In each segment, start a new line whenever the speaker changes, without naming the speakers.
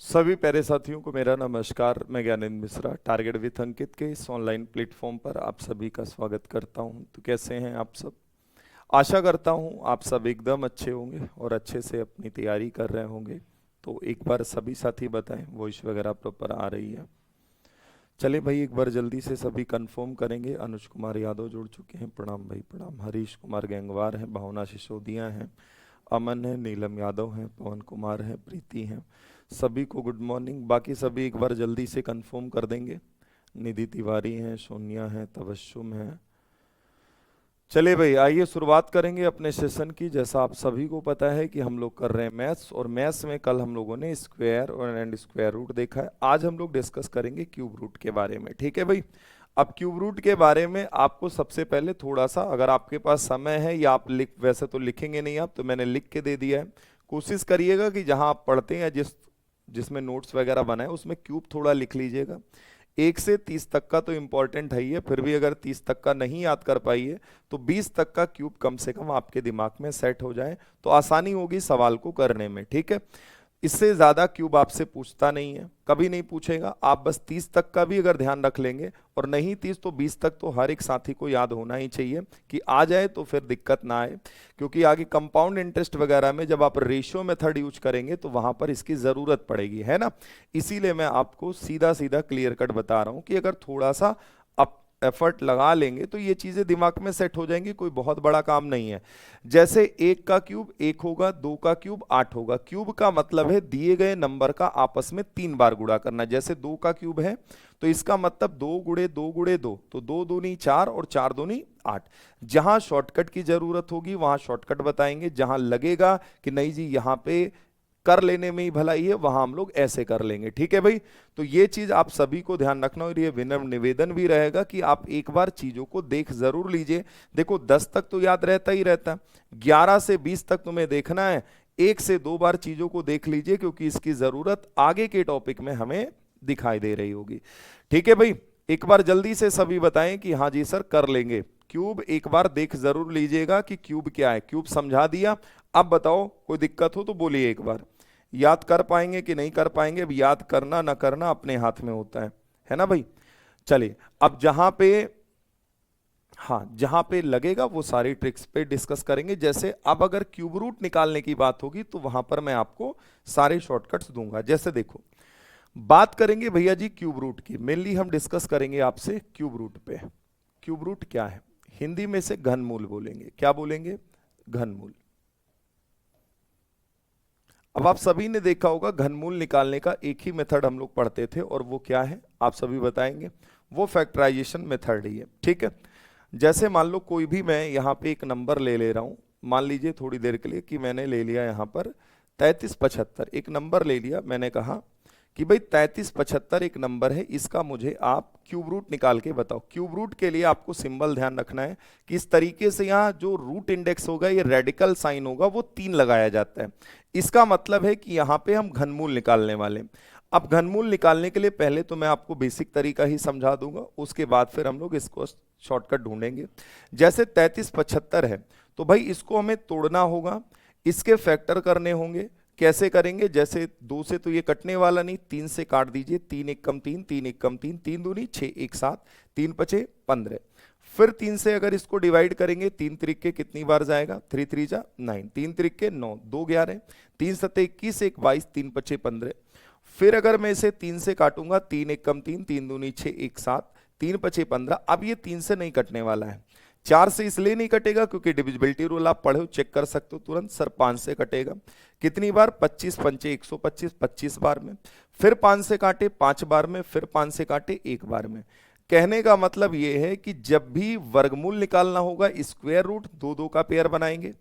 सभी प्यारे साथियों को मेरा नमस्कार। मैं ज्ञानेंद्र मिश्रा टारगेट विथ अंकित के इस ऑनलाइन प्लेटफॉर्म पर आप सभी का स्वागत करता हूं। तो कैसे हैं आप सब? आशा करता हूं आप सब एकदम अच्छे होंगे और अच्छे से अपनी तैयारी कर रहे होंगे। तो एक बार सभी साथी बताएं, वॉइस वगैरह प्रॉपर आ रही है? चले भाई, एक बार जल्दी से सभी कंफर्म करेंगे। अनुज कुमार यादव जुड़ चुके हैं, प्रणाम भाई प्रणाम। हरीश कुमार गैंगवार हैं, भावना सिसोदिया हैं, अमन है, नीलम यादव हैं, पवन कुमार है, प्रीति हैं। सभी को गुड मॉर्निंग। बाकी सभी एक बार जल्दी से कंफर्म कर देंगे। निधि तिवारी हैं, सोनिया हैं, तबस्सुम हैं। चलिए भाई, आइए शुरुआत करेंगे अपने सेशन की। जैसा आप सभी को पता है कि हम लोग कर रहे हैं मैथ्स, और मैथ्स में कल हम लोगों ने स्क्वायर और एंड स्क्वायर रूट देखा है। आज हम लोग डिस्कस करेंगे क्यूब रूट के बारे में। ठीक है भाई। अब क्यूब रूट के बारे में आपको सबसे पहले थोड़ा सा, अगर आपके पास समय है या आप लिख, वैसे तो लिखेंगे नहीं आप, तो मैंने लिख के दे दिया है। कोशिश करिएगा कि जहां आप पढ़ते हैं, जिसमें नोट्स वगैरह बनाए, उसमें क्यूब थोड़ा लिख लीजिएगा। 1 से 30 तक का तो इम्पोर्टेंट है ही है, फिर भी अगर 30 तक का नहीं याद कर पाइए तो 20 तक का क्यूब कम से कम आपके दिमाग में सेट हो जाए तो आसानी होगी सवाल को करने में। ठीक है। इससे ज्यादा क्यूब आपसे पूछता नहीं है, कभी नहीं पूछेगा। आप बस 30 तक का भी अगर ध्यान रख लेंगे, और नहीं 30 तो 20 तक तो हर एक साथी को याद होना ही चाहिए कि आ जाए तो फिर दिक्कत ना आए। क्योंकि आगे कंपाउंड इंटरेस्ट वगैरह में जब आप रेशियो मेथड यूज करेंगे तो वहां पर इसकी जरूरत पड़ेगी, है ना। इसीलिए मैं आपको सीधा सीधा क्लियर कट बता रहा हूं कि अगर थोड़ा सा एफर्ट लगा लेंगे तो ये चीजें दिमाग में सेट हो जाएंगी। कोई बहुत बड़ा काम नहीं है। जैसे 1 का क्यूब 1 होगा, 2 का क्यूब 8 होगा। क्यूब का मतलब है दिए गए नंबर का आपस में 3 बार गुणा करना। जैसे 2 का क्यूब है तो इसका मतलब 2 गुणे 2 तो 2 दूनी 4 और 4 दूनी 8। जहां शॉर्टकट की जरूरत होगी वहां शॉर्टकट बताएंगे, जहां लगेगा कि नहीं जी यहां पे कर लेने में ही भलाई है, वहां हम लोग ऐसे कर लेंगे। ठीक है भाई। तो ये चीज आप सभी को ध्यान रखना, और ये विनम्र निवेदन भी रहेगा कि आप एक बार चीजों को देख जरूर लीजिए। देखो 10 तक तो याद रहता ही रहता, 11 से 20 तक तुम्हें देखना है। 1 से 2 बार चीजों को देख लीजिए, क्योंकि इसकी जरूरत आगे के टॉपिक में हमें दिखाई दे रही होगी। ठीक है भाई। एक बार जल्दी से सभी बताएं कि हाँ जी सर कर लेंगे। क्यूब एक बार देख जरूर लीजिएगा कि क्यूब क्या है। क्यूब समझा दिया। अब बताओ कोई दिक्कत हो तो बोलिए एक बार। याद कर पाएंगे कि नहीं कर पाएंगे? अब याद करना ना करना अपने हाथ में होता है ना भाई। चलिए, अब जहां पे, हाँ जहां पे लगेगा वो सारी ट्रिक्स पे डिस्कस करेंगे। जैसे अब अगर क्यूब रूट निकालने की बात होगी तो वहां पर मैं आपको सारे शॉर्टकट्स दूंगा। जैसे देखो, बात करेंगे भैया जी क्यूब रूट की। मेनली हम डिस्कस करेंगे आपसे क्यूब रूट पे। क्यूब रूट क्या है? हिंदी में से घनमूल बोलेंगे। क्या बोलेंगे? घनमूल। अब आप सभी ने देखा होगा घनमूल निकालने का एक ही मेथड हम लोग पढ़ते थे, और वो क्या है आप सभी बताएंगे? वो फैक्टराइजेशन मेथड ही है। ठीक है। जैसे मान लो कोई भी, मैं यहाँ पे एक नंबर ले ले रहा हूँ। मान लीजिए थोड़ी देर के लिए कि मैंने ले लिया यहाँ पर 3375। एक नंबर ले लिया, मैंने कहा कि भाई 3375 एक नंबर है, इसका मुझे आप क्यूब रूट निकाल के बताओ। क्यूब रूट के लिए आपको सिंबल ध्यान रखना है कि इस तरीके से यहाँ जो रूट इंडेक्स होगा, ये रेडिकल साइन होगा, वो 3 लगाया जाता है। इसका मतलब है कि यहाँ पे हम घनमूल निकालने वाले हैं। अब घनमूल निकालने के लिए पहले तो मैं आपको बेसिक तरीका ही समझा दूंगा, उसके बाद फिर हम लोग इसको शॉर्टकट ढूंढेंगे। जैसे 3375 है तो भाई इसको हमें तोड़ना होगा, इसके फैक्टर करने होंगे। कैसे करेंगे? जैसे 2 से तो ये कटने वाला नहीं, 3 से काट दीजिए। 3 एक कम 3, 3 एक कम 3, 3 दूनी 6, 1 7, 3 पचे 15। फिर 3 से अगर इसको डिवाइड करेंगे, 3 त्रिके कितनी बार जाएगा? 3 3 जा 9, 3 त्रिके 9, 2 11, 3 सते 21, 1 22, 3 पचे 15। फिर अगर मैं इसे 3 से काटूंगा, 3 एक कम 3, 3 दूनी 6, 1 7, 3 पचे 15। अब ये 3 से नहीं कटने वाला है। 4 से इसलिए नहीं कटेगा क्योंकि डिविजिबिलिटी रूल आप पढ़े हो, चेक कर सकते हो तुरंत। सर 5 से कटेगा। कितनी बार? 25 पंचे 125, 25 बार में। फिर 5 से काटे 5 बार में, फिर 5 से काटे 1 बार में। कहने का मतलब यह है कि जब भी वर्गमूल निकालना होगा, स्क्वायर रूट 2 2 का पेयर बनाएंगे।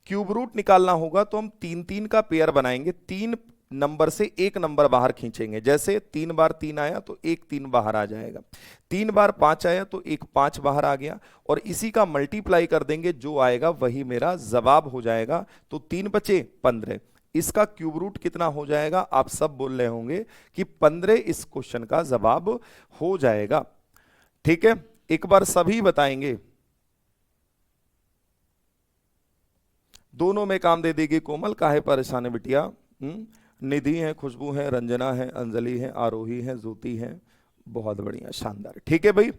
क्यूब रूट निकालना होगा तो हम 3 3 का पेयर बनाएंगे। 3 नंबर से एक नंबर बाहर खींचेंगे। जैसे 3 बार 3 आया तो एक 3 बाहर आ जाएगा। 3 बार 5 आया तो एक 5 बाहर आ गया, और इसी का मल्टीप्लाई कर देंगे, जो आएगा वही मेरा जवाब हो जाएगा। तो 3 बचे 15। इसका क्यूब रूट कितना हो जाएगा? आप सब बोल रहे होंगे कि 15 इस क्वेश्चन का जवाब हो जाएगा। ठीक है। एक बार सभी बताएंगे। दोनों में काम दे देगी कोमल, काहे परेशान है बिटिया? निधि है, खुशबू है, रंजना है, अंजलि है, आरोही है, ज्योति है। बहुत बढ़िया, शानदार। ठीक है भाई,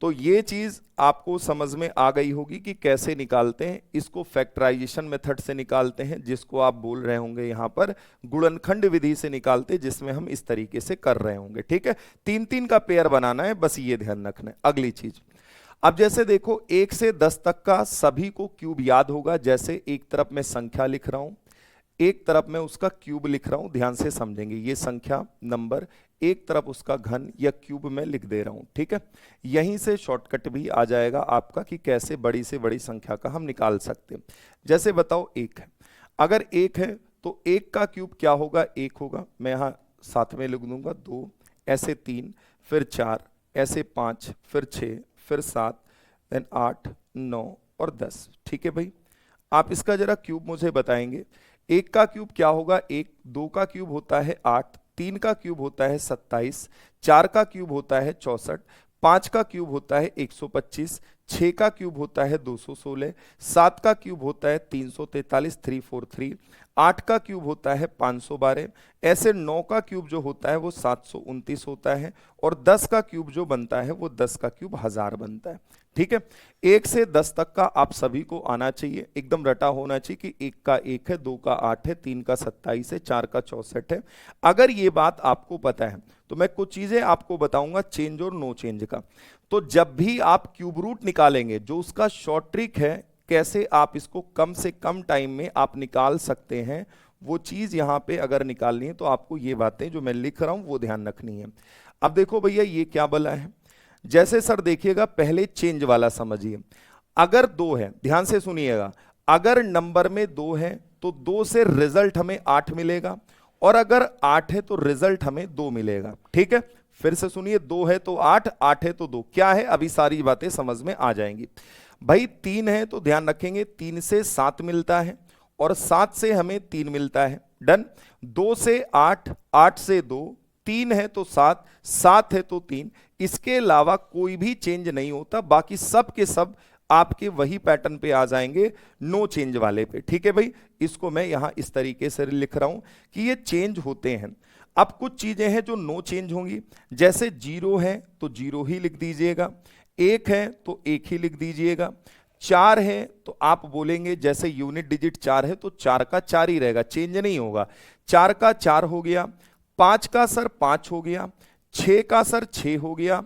तो ये चीज आपको समझ में आ गई होगी कि कैसे निकालते हैं इसको। फैक्टराइजेशन मेथड से निकालते हैं, जिसको आप बोल रहे होंगे यहां पर गुणनखंड विधि से निकालते हैं, जिसमें हम इस तरीके से कर रहे होंगे। ठीक है, 3-3 का पेयर बनाना है, बस ये ध्यान रखना है। अगली चीज, अब जैसे देखो 1 से 10 तक का सभी को क्यूब याद होगा। जैसे एक तरफ मैं संख्या लिख रहा हूं, एक तरफ मैं उसका क्यूब लिख रहा हूं, ध्यान से समझेंगे। ये संख्या नंबर, एक तरफ उसका घन या क्यूब में लिख दे रहा हूं। ठीक है, यहीं से शॉर्टकट भी आ जाएगा आपका कि कैसे बड़ी से बड़ी संख्या का हम निकाल सकते हैं। जैसे बताओ 1 है, अगर 1 है तो 1 का क्यूब क्या होगा? 1 होगा। मैं यहां साथ में लिख दूंगा 2, ऐसे 3, फिर 4, ऐसे 5, फिर 6, फिर 7, देन 8, 9 और 10। ठीक है भाई, आप इसका जरा क्यूब मुझे बताएंगे। 1 का क्यूब क्या होगा? 1, 2 का क्यूब होता है 8, 3 का क्यूब होता है 27, 4 का क्यूब होता है 64, 5 का क्यूब होता है 125, 6 का क्यूब होता है 216, 7 का क्यूब होता है 343, 343, 8 का क्यूब होता है 512, ऐसे 9 का क्यूब जो होता है वो 729 होता है, और 10 का क्यूब जो बनता है वो 10 का क्यूब 1000 बनता है। ठीक है, 1 से 10 तक का आप सभी को आना चाहिए, एकदम रटा होना चाहिए कि 1 का 1 है, 2 का 8 है, 3 का 27 है, 4 का 64 है। अगर ये बात आपको पता है तो मैं कुछ चीजें आपको बताऊंगा चेंज और नो चेंज का। तो जब भी आप क्यूब रूट निकालेंगे, जो उसका शॉर्ट ट्रिक है कैसे आप इसको कम से कम टाइम में आप निकाल सकते हैं, वो चीज यहां पे अगर निकालनी है तो आपको ये बातें जो मैं लिख रहा हूं वो ध्यान रखनी है। अब देखो भैया ये क्या बला है, जैसे सर देखिएगा पहले चेंज वाला समझिए। अगर 2 है, ध्यान से सुनिएगा, अगर नंबर में 2 है तो 2 से रिजल्ट हमें 8 मिलेगा, और अगर 8 है तो रिजल्ट हमें 2 मिलेगा। ठीक है, फिर से सुनिए, 2 है तो 8, 8 है तो 2, क्या है अभी सारी बातें समझ में आ जाएंगी। भाई 3 है तो ध्यान रखेंगे 3 से 7 मिलता है, और 7 से हमें 3 मिलता है। डन। 2 से 8, 8 से 2, 3 है तो 7, 7 है तो 3। इसके अलावा कोई भी चेंज नहीं होता, बाकी सब के सब आपके वही पैटर्न पे आ जाएंगे, नो चेंज वाले पे। ठीक है भाई, इसको मैं यहां इस तरीके से लिख रहा हूं कि ये चेंज होते हैं। अब कुछ चीजें हैं जो नो चेंज होंगी, जैसे 0 है तो 0 ही लिख दीजिएगा, 1 है तो 1 ही लिख दीजिएगा, 4 है तो आप बोलेंगे जैसे यूनिट डिजिट 4 है तो 4 का 4 ही रहेगा, चेंज नहीं होगा। 4 का 4 हो गया, 5 का सर 5 हो गया, 6 का सर 6 हो गया,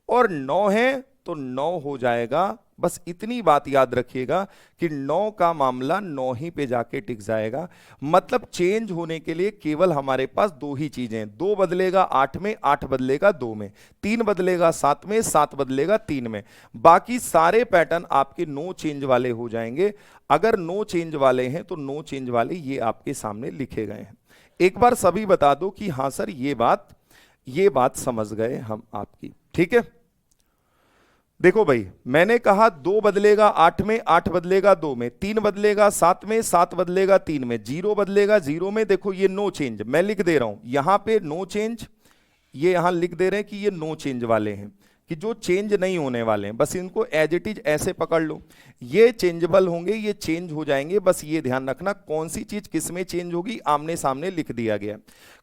और 9 है तो 9 हो जाएगा। बस इतनी बात याद रखिएगा कि 9 का मामला 9 ही पे जाके टिक जाएगा। मतलब चेंज होने के लिए केवल हमारे पास 2 ही चीजें हैं, 2 बदलेगा 8 में, 8 बदलेगा 2 में, 3 बदलेगा 7 में, 7 बदलेगा 3 में। बाकी सारे पैटर्न आपके नो चेंज वाले हो जाएंगे। अगर नो चेंज वाले हैं तो नो चेंज वाले ये आपके सामने लिखे गए हैं। एक बार सभी बता दो कि हाँ सर ये बात समझ गए हम आपकी। ठीक है, देखो भाई मैंने कहा 2 बदलेगा 8 में, 8 बदलेगा 2 में, 3 बदलेगा 7 में, 7 बदलेगा 3 में, 0 बदलेगा 0 में। देखो ये नो चेंज मैं लिख दे रहा हूं यहां पे, नो चेंज, ये यहां लिख दे रहे हैं कि ये नो चेंज वाले हैं, कि जो चेंज नहीं होने वाले हैं, बस इनको एज इट इज ऐसे पकड़ लो। ये चेंजेबल होंगे, ये चेंज हो जाएंगे, बस ये ध्यान रखना कौन सी चीज किस में चेंज होगी, आमने सामने लिख दिया गया।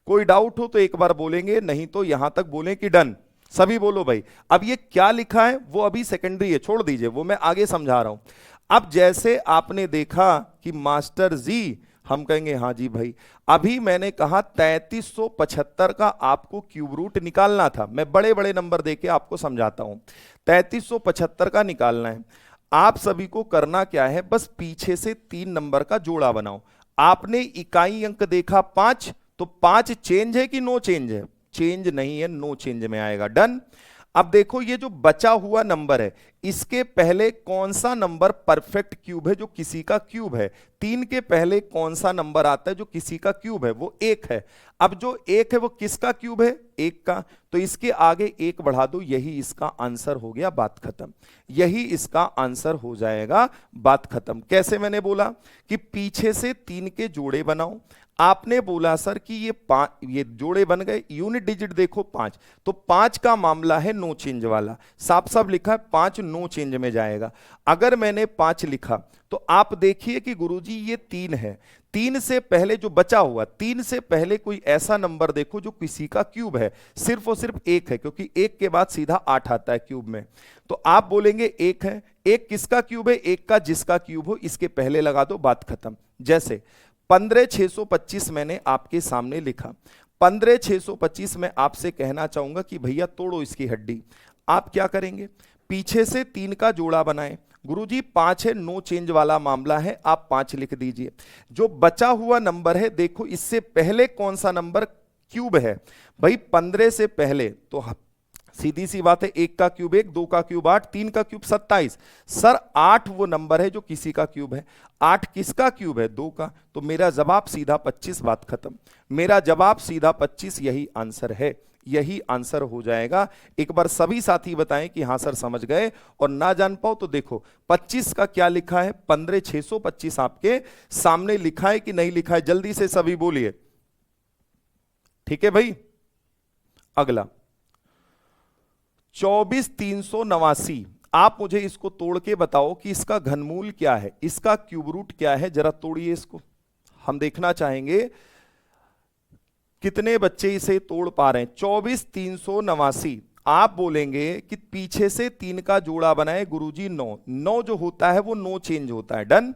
कोई डाउट हो तो एक बार बोलेंगे, नहीं तो यहां तक बोलें कि डन। सभी बोलो भाई। अब ये क्या लिखा है वो अभी सेकेंडरी है, छोड़ दीजिए, वो मैं आगे समझा रहा हूं। अब जैसे आपने देखा कि मास्टर जी, हम कहेंगे हाँ जी भाई, अभी मैंने कहा 3375 का आपको क्यूब रूट निकालना था। मैं बड़े बड़े नंबर देके आपको समझाता हूं। 3375 का निकालना है। आप सभी को करना क्या है, बस पीछे से 3 नंबर का जोड़ा बनाओ। आपने इकाई अंक देखा 5, तो 5 चेंज है कि नो चेंज है? चेंज नहीं है, नो चेंज में आएगा। डन। अब देखो ये जो बचा हुआ नंबर है, इसके पहले कौन सा नंबर परफेक्ट क्यूब है जो किसी का क्यूब है? 3 के पहले कौन सा नंबर आता है जो किसी का क्यूब है? वो 1 है। अब जो 1 है वो किसका क्यूब है? 1 का। तो इसके आगे 1 बढ़ा दो, यही इसका आंसर हो गया, बात खत्म। यही इसका आंसर हो जाएगा, बात खत्म। कैसे? मैंने बोला कि पीछे से 3 के जोड़े बनाओ। आपने बोला सर कि ये जोड़े बन गए, यूनिट डिजिट देखो 5, तो 5 का मामला है नो चेंज वाला, साफ साफ लिखा है 5 नो चेंज में जाएगा। अगर मैंने 5 लिखा तो आप देखिए कि गुरुजी ये 3 है, 3 से पहले जो बचा हुआ, 3 से पहले कोई ऐसा नंबर देखो जो किसी का क्यूब है, सिर्फ और सिर्फ 1 है, क्योंकि 1 के बाद सीधा 8 आता है क्यूब में। तो आप बोलेंगे 1 है, 1 किसका क्यूब है? 1 का, जिसका क्यूब हो इसके पहले लगा दो, बात खत्म। जैसे 15,625 मैंने आपके सामने लिखा, 15,625 में आपसे कहना चाहूंगा कि भैया तोड़ो इसकी हड्डी। आप क्या करेंगे? पीछे से 3 का जोड़ा बनाएं। गुरुजी 5 है, नो चेंज वाला मामला है, आप 5 लिख दीजिए। जो बचा हुआ नंबर है, देखो इससे पहले कौन सा नंबर क्यूब है भाई? 15 से पहले तो सीधी सी बात है, 1 का क्यूब 1, 2 का क्यूब 8, 3 का क्यूब 27। सर 8 वो नंबर है जो किसी का क्यूब है। 8 किसका क्यूब है? 2 का। तो मेरा जवाब सीधा 25, बात खत्म। मेरा जवाब सीधा 25, यही आंसर है, यही आंसर हो जाएगा। एक बार सभी साथी बताएं कि हां सर समझ गए, और ना जान पाओ तो देखो 25 का क्या लिखा है, 15,625 आपके सामने लिखा है कि नहीं लिखा है? जल्दी से सभी बोलिए। ठीक है भाई। अगला 24,389। आप मुझे इसको तोड़ के बताओ कि इसका घनमूल क्या है, इसका क्यूब रूट क्या है। जरा तोड़िए इसको, हम देखना चाहेंगे कितने बच्चे इसे तोड़ पा रहे हैं। 24,389। आप बोलेंगे कि पीछे से 3 का जोड़ा बनाए गुरुजी 9। 9 जो होता है वो नो चेंज होता है, डन।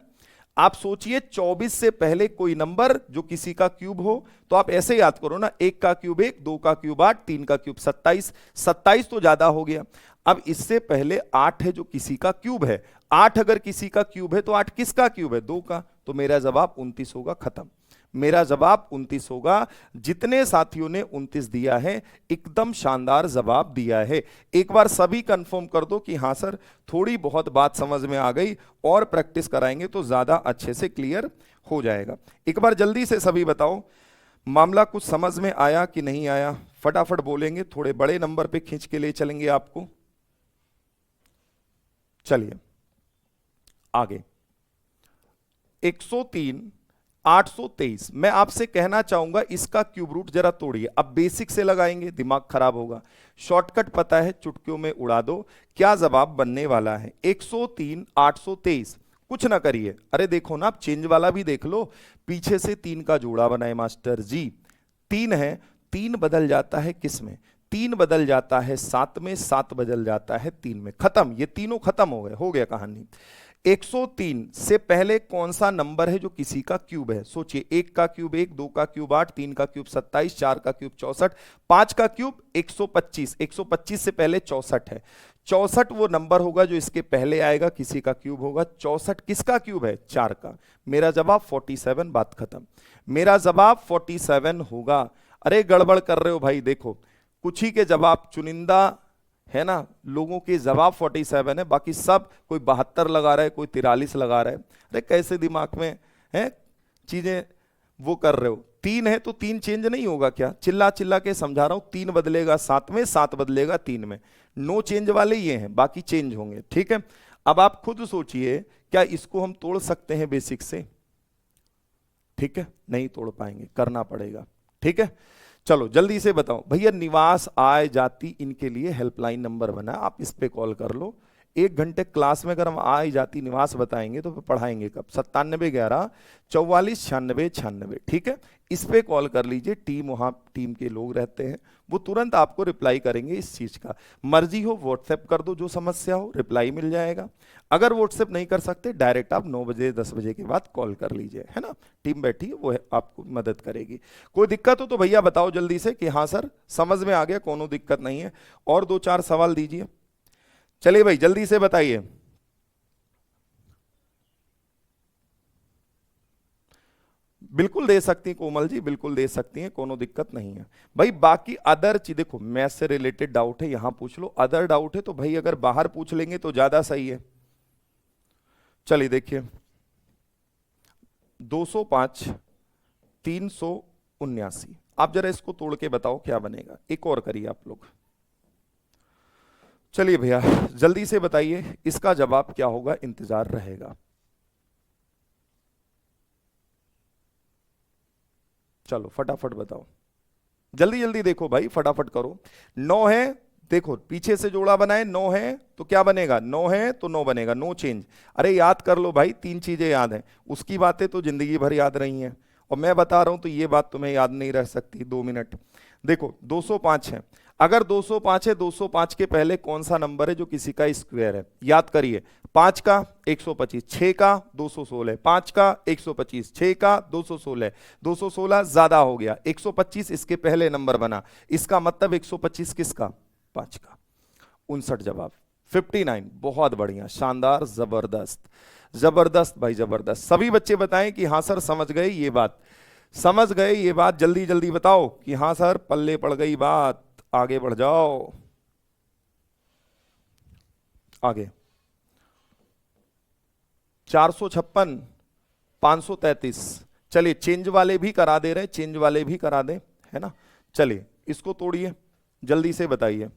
आप सोचिए 24 से पहले कोई नंबर जो किसी का क्यूब हो, तो आप ऐसे याद करो ना, 1 का क्यूब 1, 2 का क्यूब 8, 3 का क्यूब 27। 27 तो ज्यादा हो गया। अब इससे पहले 8 है जो किसी का क्यूब है। 8 अगर किसी का क्यूब है तो 8 किसका क्यूब है? 2 का। तो मेरा जवाब 29 होगा, खत्म। मेरा जवाब 29 होगा। जितने साथियों ने 29 दिया है, एकदम शानदार जवाब दिया है। एक बार सभी कंफर्म कर दो कि हां सर थोड़ी बहुत बात समझ में आ गई, और प्रैक्टिस कराएंगे तो ज्यादा अच्छे से क्लियर हो जाएगा। एक बार जल्दी से सभी बताओ, मामला कुछ समझ में आया कि नहीं आया? फटाफट बोलेंगे, थोड़े बड़े नंबर पे खींच के ले चलेंगे आपको। चलिए आगे। 103, 823। मैं आपसे कहना चाहूंगा इसका क्यूब रूट जरा तोड़िए। अब बेसिक से लगाएंगे, दिमाग खराब होगा। शॉर्टकट पता है, चुटकियों में उड़ा दो। क्या जवाब बनने वाला है? 103, 823। कुछ ना करिए, अरे देखो ना, आप चेंज वाला भी देख लो। पीछे से 3 का जोड़ा बनाए मास्टर जी। 3 है, 3 बदल जाता है किस में? 3 बदल जाता है 7 में, 7 बदल जाता है 3 में। खत्म, ये तीनों खत्म हो गए, हो गया कहानी। 103 से पहले कौन सा नंबर है जो किसी का क्यूब है? सोचिए, 1 का क्यूब 1, 2 का क्यूब 8, 3 का क्यूब 27, 4 का क्यूब 64, 5 का क्यूब 125। 125 से पहले 64 है। 64 वो नंबर होगा जो इसके पहले आएगा, किसी का क्यूब होगा। 64 किसका क्यूब है? 4 का। मेरा जवाब 47, बात खत्म। मेरा जवाब 47 होगा। अरे गड़बड़ कर रहे हो भाई, देखो कुछ ही के जवाब चुनिंदा है ना, लोगों के जवाब 47 है, बाकी सब कोई 72 लगा रहा है, कोई 43 लगा रहा है। अरे कैसे दिमाग में है चीजें वो कर रहे हो? 3 है तो 3 चेंज नहीं होगा क्या? चिल्ला चिल्ला के समझा रहा हूं। 3 बदलेगा 7 में, 7 बदलेगा 3 में। नो चेंज वाले ये हैं, बाकी चेंज होंगे। ठीक है, अब आप खुद सोचिए, क्या इसको हम तोड़ सकते हैं बेसिक से? ठीक है, नहीं तोड़ पाएंगे, करना पड़ेगा। ठीक है, चलो जल्दी से बताओ भैया। निवास, आय, जाति, इनके लिए हेल्पलाइन नंबर बना, आप इस पे कॉल कर लो। 1 घंटे क्लास में अगर हम आय, जाति, निवास बताएंगे तो पढ़ाएंगे कब? 97 11 44 96 96। ठीक है, इस पे कॉल कर लीजिए। टीम, वहां टीम के लोग रहते हैं, वो तुरंत आपको रिप्लाई करेंगे इस चीज का। मर्जी हो व्हाट्सएप कर दो, जो समस्या हो रिप्लाई मिल जाएगा। अगर व्हाट्सएप नहीं कर सकते, डायरेक्ट आप 9 बजे 10 बजे के बाद कॉल कर लीजिए, है ना। टीम बैठी है, वो है, आपको मदद करेगी। कोई दिक्कत हो तो भैया बताओ जल्दी से कि हाँ सर समझ में आ गया, कोनो दिक्कत नहीं है। और 2-4 सवाल दीजिए। चलिए भाई जल्दी से बताइए। बिल्कुल दे सकती हैं कोमल जी, बिल्कुल दे सकती हैं, कोनो दिक्कत नहीं है भाई। बाकी अदर चीज देखो, मैथ से रिलेटेड डाउट है यहां पूछ लो, अदर डाउट है तो भाई अगर बाहर पूछ लेंगे तो ज्यादा सही है। चलिए देखिए, 205, 379। आप जरा इसको तोड़ के बताओ क्या बनेगा। एक और करिए आप लोग। चलिए भैया जल्दी से बताइए इसका जवाब क्या होगा, इंतजार रहेगा। चलो फटाफट बताओ, जल्दी जल्दी देखो भाई, फटाफट करो। 9 है, देखो पीछे से जोड़ा बनाए, 9 है तो क्या बनेगा, 9 है तो 9 बनेगा, नो चेंज। अरे याद कर लो भाई, 3 चीजें याद हैं, उसकी बातें तो जिंदगी भर याद रही हैं, और मैं बता रहा हूं तो ये बात तुम्हें याद नहीं रह सकती 2 मिनट। देखो 205 है, अगर 205 है, 205 के पहले कौन सा नंबर है जो किसी का स्क्वायर है, याद करिए। 5 का 125, 6 का 216, 5 का 125, 6 का 216, 216 ज्यादा हो गया, 125 इसके पहले नंबर बना, इसका मतलब 125 किसका, 5 का। 59 जवाब, 59। बहुत बढ़िया, शानदार, जबरदस्त, जबरदस्त भाई जबरदस्त। सभी बच्चे बताएं कि हाँ सर समझ गए ये बात, समझ गए ये बात, जल्दी जल्दी बताओ कि हाँ सर पल्ले पड़ गई बात। आगे बढ़ जाओ, आगे। 456, 533। चलिए चेंज वाले भी करा दे रहे, चेंज वाले भी करा दे, है ना। चलिए इसको तोड़िए, जल्दी से बताइए।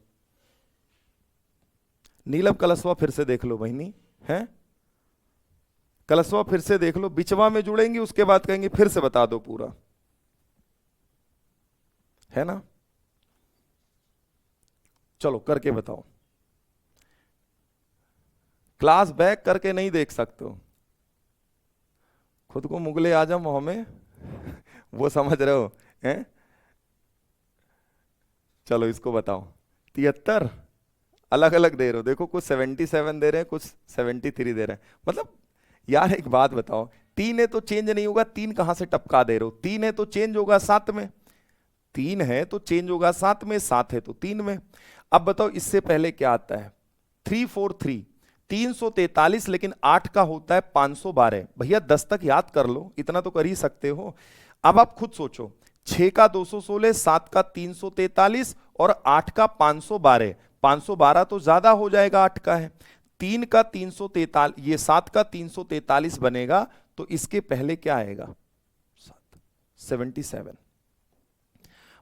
नीलम कलशवा फिर से देख लो बहनी, है कलशवा फिर से देख लो, बिचवा में जुड़ेंगी उसके बाद कहेंगे फिर से बता दो पूरा, है ना। चलो करके बताओ, क्लास बैक करके नहीं देख सकते हो, खुद को मुगले आजम मुंह में वो समझ रहे हो, हैं। चलो इसको बताओ, 73 अलग अलग दे रहे हो, देखो कुछ 77 दे रहे हैं, कुछ 73 दे रहे हैं, मतलब यार एक बात बताओ, 3 है तो चेंज नहीं होगा, 3 कहां से टपका दे रहे हो, 3 है तो चेंज होगा 7 में, 3 है तो चेंज होगा 7 में, 7 है तो 3 में। अब बताओ इससे पहले क्या आता है, 343, 343, लेकिन 8 का होता है 512। भैया 10 तक याद कर लो, इतना तो कर ही सकते हो। अब आप खुद सोचो, 6 का 216, 7 का 343 और 8 का 512, 512 तो ज्यादा हो जाएगा, 8 का है। 3 का 343, ये 7 का 343 बनेगा, तो इसके पहले क्या आएगा, 77।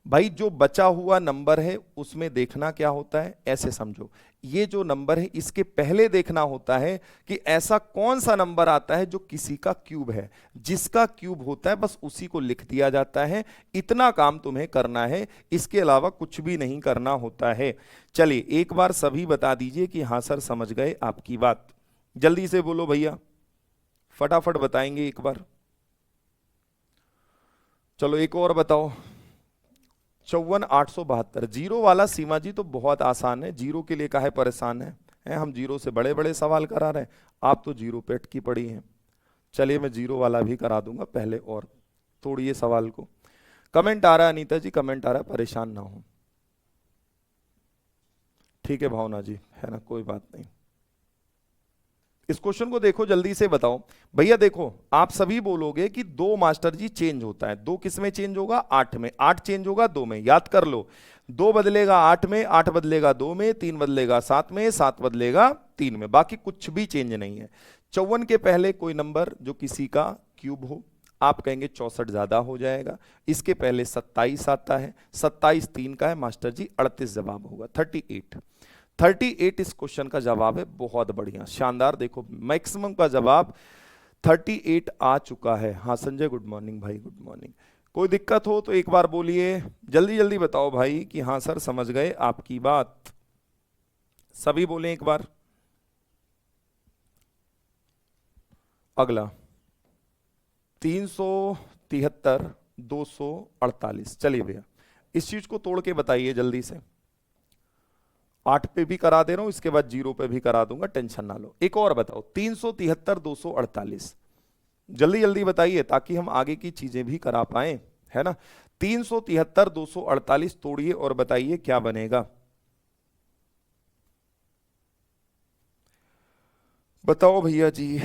भाई जो बचा हुआ नंबर है उसमें देखना क्या होता है, ऐसे समझो, ये जो नंबर है इसके पहले देखना होता है कि ऐसा कौन सा नंबर आता है जो किसी का क्यूब है, जिसका क्यूब होता है बस उसी को लिख दिया जाता है। इतना काम तुम्हें करना है, इसके अलावा कुछ भी नहीं करना होता है। चलिए एक बार सभी बता दीजिए कि हाँ सर समझ गए आपकी बात, जल्दी से बोलो भैया, फटाफट बताएंगे एक बार। चलो एक और बताओ, 54,872। जीरो वाला सीमा जी तो बहुत आसान है, जीरो के लिए काहे परेशान है, हम जीरो से बड़े बड़े सवाल करा रहे हैं, आप तो जीरो पे अटकी पड़ी हैं। चलिए मैं जीरो वाला भी करा दूंगा पहले, और तोड़िए सवाल को। कमेंट आ रहा है अनीता जी, कमेंट आ रहा है, परेशान ना हो, ठीक है भावना जी, है ना, कोई बात नहीं। इस क्वेश्चन को देखो, जल्दी से बताओ भैया। देखो आप सभी बोलोगे कि 2 मास्टर जी चेंज होता है, 2 किस में चेंज होगा, 8 में, 8 चेंज होगा 2 में, याद कर लो, 2 बदलेगा 8 में, 8 बदलेगा 2 में, 3 बदलेगा 7 में, 7 बदलेगा 3 में, बाकी कुछ भी चेंज नहीं है। 54 के पहले कोई नंबर जो किसी का क्यूब हो, आप कहेंगे 64 ज्यादा हो जाएगा, इसके पहले 27 आता है, 27 3 का है, मास्टर जी 38 जवाब होगा, 38। 38 इस क्वेश्चन का जवाब है, बहुत बढ़िया, शानदार। देखो मैक्सिमम का जवाब 38 आ चुका है। हाँ संजय गुड मॉर्निंग भाई, गुड मॉर्निंग। कोई दिक्कत हो तो एक बार बोलिए, जल्दी जल्दी बताओ भाई कि हाँ सर समझ गए आपकी बात, सभी बोलें एक बार। अगला 373, 248। चलिए भैया इस चीज को तोड़ के बताइए जल्दी से, 8 पे भी करा दे रहा हूं, इसके बाद 0 पे भी करा दूंगा, टेंशन ना लो। एक और बताओ, 373, 248, जल्दी जल्दी बताइए ताकि हम आगे की चीजें भी करा पाए, है ना। 373, 248 तोड़िए और बताइए क्या बनेगा, बताओ भैया जी।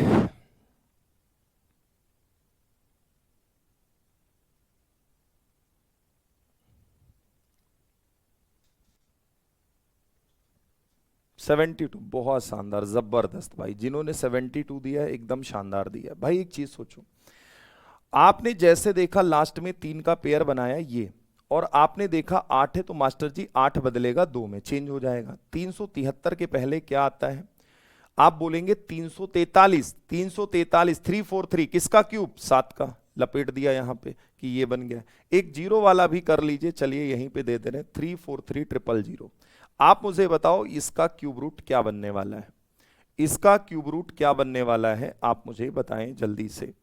72, बहुत शानदार, जबरदस्त भाई, जिन्होंने 72 दिया एकदम शानदार दिया भाई। एक चीज सोचो, आपने जैसे देखा लास्ट में 3 का पेयर बनाया ये, और आपने देखा 8 है तो मास्टर जी 8 बदलेगा 2 में, चेंज हो जाएगा। 373 के पहले क्या आता है, आप बोलेंगे 343, 343, 343 किसका क्यूब, 7 का, लपेट दिया यहां पे कि ये बन गया। एक जीरो वाला भी कर लीजिए, चलिए यहीं पे दे दे रहे हैं, 343 000। आप मुझे बताओ इसका क्यूब रूट क्या बनने वाला है, इसका क्यूब रूट क्या बनने वाला है, आप मुझे बताएं जल्दी से।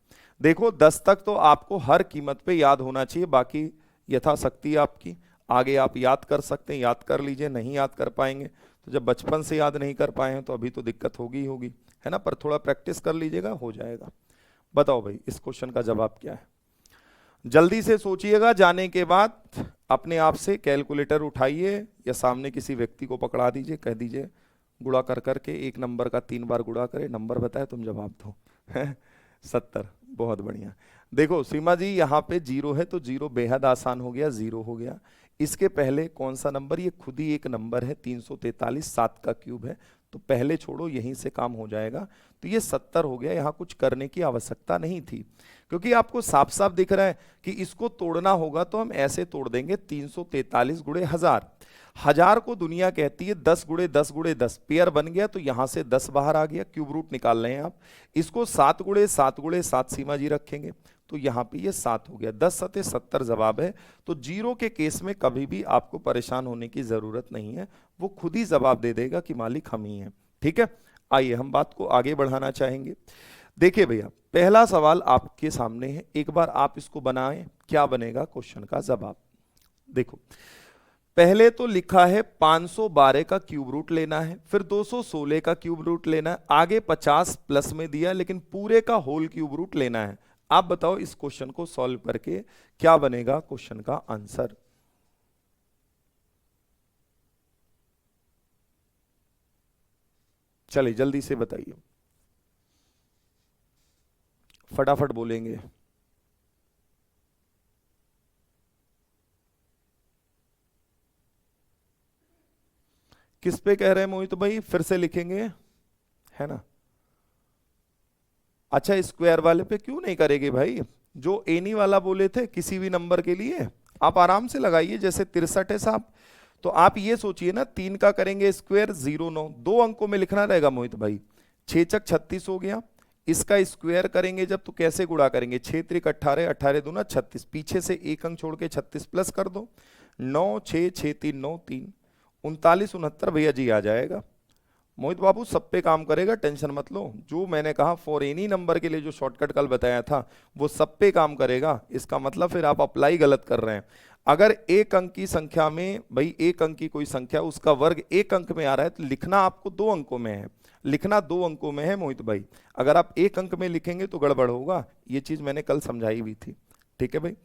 देखो 10 तक तो आपको हर कीमत पे याद होना चाहिए, बाकी यथाशक्ति आपकी, आगे आप याद कर सकते हैं, याद कर लीजिए। नहीं याद कर पाएंगे तो जब बचपन से याद नहीं कर पाए हैं तो अभी तो दिक्कत होगी ही होगी, है ना, पर थोड़ा प्रैक्टिस कर लीजिएगा, हो जाएगा। बताओ भाई इस क्वेश्चन का जवाब क्या है, जल्दी से सोचिएगा। जाने के बाद अपने आप से कैलकुलेटर उठाइए या सामने किसी व्यक्ति को पकड़ा दीजिए, कह दीजिए गुणा कर करके एक नंबर का 3 बार गुणा करे, नंबर बताए तुम जवाब दो। 70, बहुत बढ़िया। देखो सीमा जी यहाँ पे 0 है तो 0 बेहद आसान हो गया, 0 हो गया। इसके पहले कौन सा नंबर, ये खुद ही एक नंबर है 343, 7 का क्यूब है, तो पहले छोड़ो, यहीं से काम हो जाएगा। तो ये 70 हो गया, यहाँ कुछ करने की आवश्यकता नहीं थी, क्योंकि आपको साफ साफ दिख रहा है कि इसको तोड़ना होगा तो हम ऐसे तोड़ देंगे 343 गुणे 1000। 1000 को दुनिया कहती है 10 गुणे 10 गुणे 10, पेयर बन गया तो यहां से 10 बाहर आ गया, क्यूब रूट निकाल रहे हैं आप। इसको 7 गुणे 7 गुणे 7 सीमा जी रखेंगे तो यहाँ पे ये 7 हो गया, 10 सते 70 जवाब है। तो 0 के केस में कभी भी आपको परेशान होने की जरूरत नहीं है, वो खुद ही जवाब दे देगा कि मालिक हम ही हैं। ठीक है, आइए हम बात को आगे बढ़ाना चाहेंगे। देखिए भैया पहला सवाल आपके सामने है, एक बार आप इसको बनाएं, क्या बनेगा क्वेश्चन का जवाब। देखो पहले तो लिखा है 512 का क्यूब रूट लेना है, फिर 216 का क्यूब रूट लेना है, आगे 50 प्लस में दिया लेकिन पूरे का होल क्यूब रूट लेना है। आप बताओ इस क्वेश्चन को सॉल्व करके क्या बनेगा क्वेश्चन का आंसर। चलिए जल्दी से बताइए, फटाफट बोलेंगे। किस पे कह रहे हैं मोहित भाई, फिर से लिखेंगे, है ना। अच्छा स्क्वायर वाले पे क्यों नहीं करेंगे भाई, जो एनी वाला बोले थे किसी भी नंबर के लिए आप आराम से लगाइए, जैसे 63 है साहब, तो आप ये सोचिए ना 3 का करेंगे स्क्वायर 0 9, 2 अंकों में लिखना रहेगा मोहित भाई। 6 चक 36 हो गया, इसका स्क्वायर करेंगे जब तो कैसे गुणा करेंगे, 6 त्रिक 18, 18 दूना 36, पीछे से एक अंक छोड़ के 36 प्लस कर दो, 9 6 6 3 9 3 39 69 भैया जी आ जाएगा। मोहित बाबू सब पे काम करेगा, टेंशन मत लो, जो मैंने कहा फॉर एनी नंबर के लिए जो शॉर्टकट कल बताया था वो सब पे काम करेगा। इसका मतलब फिर आप अप्लाई गलत कर रहे हैं। अगर एक अंक की संख्या में, भाई एक अंक की कोई संख्या उसका वर्ग एक अंक में आ रहा है तो लिखना आपको 2 अंकों में है, लिखना 2 अंकों में है मोहित भाई। अगर आप एक अंक में लिखेंगे तो गड़बड़ होगा, ये चीज मैंने कल समझाई हुई थी। ठीक है भाई,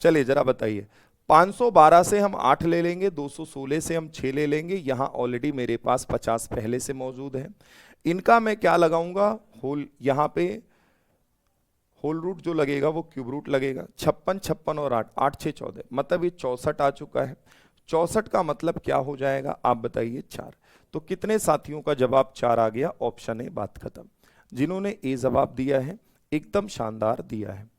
चलिए जरा बताइए। 512 से हम 8 ले लेंगे, 216 से हम 6 ले लेंगे, यहां ऑलरेडी मेरे पास 50 पहले से मौजूद है। इनका मैं क्या लगाऊंगा, होल, यहां पे होल रूट जो लगेगा वो क्यूब रूट लगेगा। 56 56 और 8, 8 6 14, मतलब ये 64 आ चुका है। 64 का मतलब क्या हो जाएगा आप बताइए, 4। तो कितने साथियों का जवाब 4 आ गया, ऑप्शन ए, बात खत्म। जिन्होंने ए जवाब दिया है एकदम शानदार दिया है।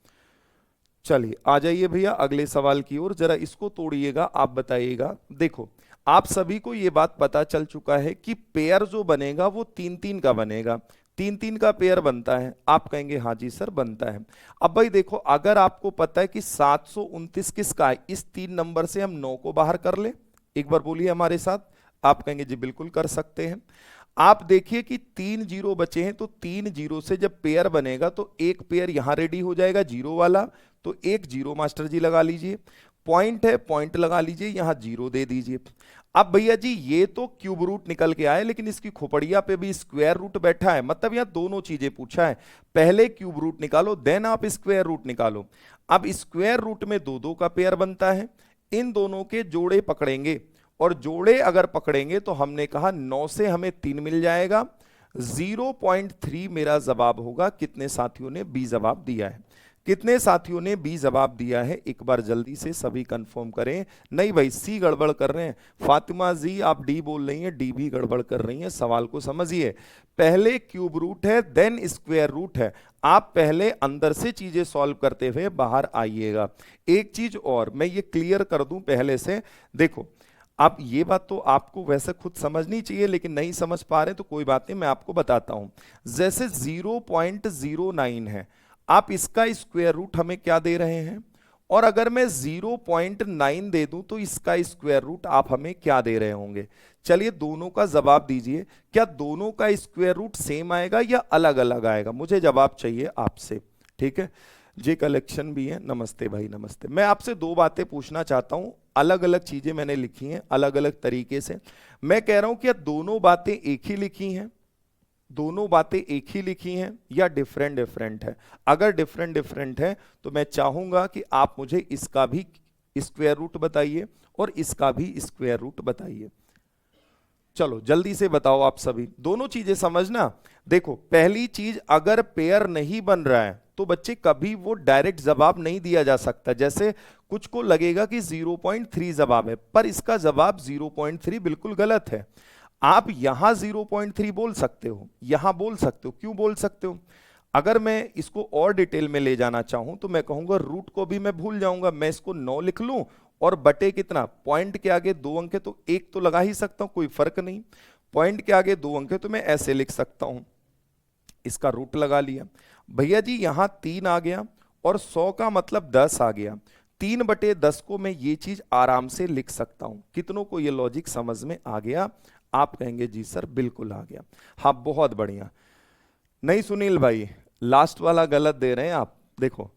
चलिए आ जाइए भैया अगले सवाल की ओर, जरा इसको तोड़िएगा, आप बताइएगा। देखो आप सभी को यह बात पता चल चुका है कि पेयर जो बनेगा वो 3 3 का बनेगा, 3 3 का पेयर बनता है। आप कहेंगे हाँ जी सर बनता है। अब भाई देखो अगर आपको पता है कि 729 किसका है, इस 3 नंबर से हम 9 को बाहर कर ले, एक बार बोलिए हमारे साथ। आप कहेंगे जी बिल्कुल कर सकते हैं। आप देखिए कि 3 जीरो बचे हैं, तो 3 जीरो से जब पेयर बनेगा तो एक पेयर यहां रेडी हो जाएगा जीरो वाला, तो एक जीरो मास्टर जी लगा लीजिए। पॉइंट है, पॉइंट लगा लीजिए, यहां जीरो दे दीजिए। अब भैया जी ये तो क्यूब रूट निकल के आए, लेकिन इसकी खोपड़िया पे भी स्क्वायर रूट बैठा है, मतलब यहां दोनों चीजें पूछा है। पहले क्यूब रूट निकालो देन आप स्क्वायर रूट निकालो। अब स्क्वायर रूट में 2 2 का पेयर बनता है, इन दोनों के जोड़े पकड़ेंगे, और जोड़े अगर पकड़ेंगे तो हमने कहा 9 से हमें 3 मिल जाएगा, 0.3 मेरा जवाब होगा। कितने साथियों ने बी जवाब दिया है, कितने साथियों ने बी जवाब दिया है, एक बार जल्दी से सभी कंफर्म करें। नहीं भाई सी गड़बड़ कर रहे हैं, फातिमा जी आप डी बोल रही हैं, डी भी गड़बड़ कर रही हैं। सवाल को समझिए, पहले क्यूब रूट है देन स्क्वायर रूट है, आप पहले अंदर से चीजें सॉल्व करते हुए बाहर आइएगा। एक चीज और मैं ये क्लियर कर दूं पहले से, देखो आप ये बात तो आपको वैसे खुद समझनी चाहिए, लेकिन नहीं समझ पा रहे तो कोई बात नहीं, मैं आपको बताता हूं। जैसे 0.09 है, आप इसका स्क्वायर रूट हमें क्या दे रहे हैं, और अगर मैं 0.9 दे दूं तो इसका स्क्वायर रूट आप हमें क्या दे रहे होंगे? चलिए दोनों का जवाब दीजिए, क्या दोनों का स्क्वायर रूट सेम आएगा या अलग अलग आएगा? मुझे जवाब चाहिए आपसे, ठीक है। जे कलेक्शन भी है, नमस्ते भाई नमस्ते। मैं आपसे दो बातें पूछना चाहता हूं, अलग अलग चीजें मैंने लिखी हैं अलग अलग तरीके से। मैं कह रहा हूं क्या दोनों बातें एक ही लिखी हैं? दोनों बातें एक ही लिखी हैं या डिफरेंट डिफरेंट है? अगर डिफरेंट डिफरेंट है तो मैं चाहूंगा कि आप मुझे इसका भी स्क्वायर रूट बताइए और इसका भी स्क्वायर रूट बताइए। चलो जल्दी से बताओ आप सभी, दोनों चीजें समझना। देखो पहली चीज, अगर पेयर नहीं बन रहा है तो बच्चे कभी वो डायरेक्ट जवाब नहीं दिया जा सकता। जैसे कुछ को लगेगा कि 0.3 जवाब है, पर इसका जवाब 0.3 बिल्कुल गलत है। आप यहां 0.3 बोल सकते हो, यहां बोल सकते हो। क्यों बोल सकते हो? अगर मैं इसको और डिटेल में ले जाना चाहूं तो मैं कहूंगा रूट को भी मैं भूल जाऊंगा, मैं इसको 9 लिख लूं और बटे कितना, पॉइंट के आगे 2 अंक है तो 1 तो लगा ही सकता हूं, कोई फर्क नहीं। पॉइंट के आगे 2 अंक है तो मैं ऐसे लिख सकता हूं, इसका रूट लगा लिया। भैया जी यहां 3 आ गया और 100 का मतलब 10 आ गया। 3/10 को मैं ये चीज आराम से लिख सकता हूं। कितनों को ये लॉजिक समझ में आ गया? आप कहेंगे जी सर बिल्कुल आ गया। हाँ बहुत बढ़िया। नहीं सुनील भाई, लास्ट वाला गलत दे रहे हैं आप। देखो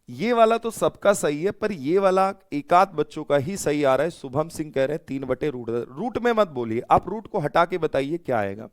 ये वाला तो सबका सही है, पर ये वाला एकाध बच्चों का ही सही आ रहा है। शुभम सिंह कह रहे हैं 3/रूट। रूट में मत बोलिए, आप रूट को हटा के बताइए क्या आएगा।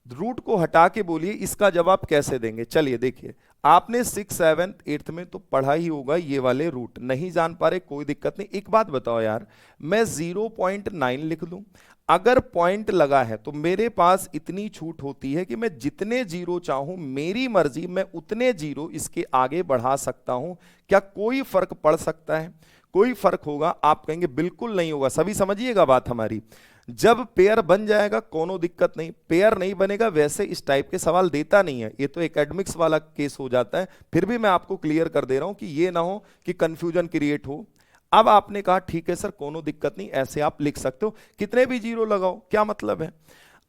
रूट को हटा के बोलिए इसका जवाब कैसे देंगे। चलिए देखिए, आपने 6, 7, 8 में तो पढ़ा ही होगा ये वाले रूट। नहीं जान पा रहे कोई दिक्कत नहीं। एक बात बताओ यार, मैं 0.9 लिख लूं, अगर पॉइंट लगा है तो मेरे पास इतनी छूट होती है कि मैं जितने जीरो चाहूं, मेरी मर्जी, मैं उतने जीरो इसके आगे बढ़ा सकता हूं। क्या कोई फर्क पड़ सकता है? कोई फर्क होगा? आप कहेंगे बिल्कुल नहीं होगा। सभी समझिएगा बात हमारी। जब पेयर बन जाएगा कोनो दिक्कत नहीं, पेयर नहीं बनेगा वैसे इस टाइप के सवाल देता नहीं है। ये तो एकेडमिक्स वाला केस हो जाता है। फिर भी मैं आपको क्लियर कर दे रहा हूं कि ये ना हो कि कंफ्यूजन क्रिएट हो। अब आपने कहा ठीक है सर कोनो दिक्कत नहीं, ऐसे आप लिख सकते हो, कितने भी जीरो लगाओ, क्या मतलब है।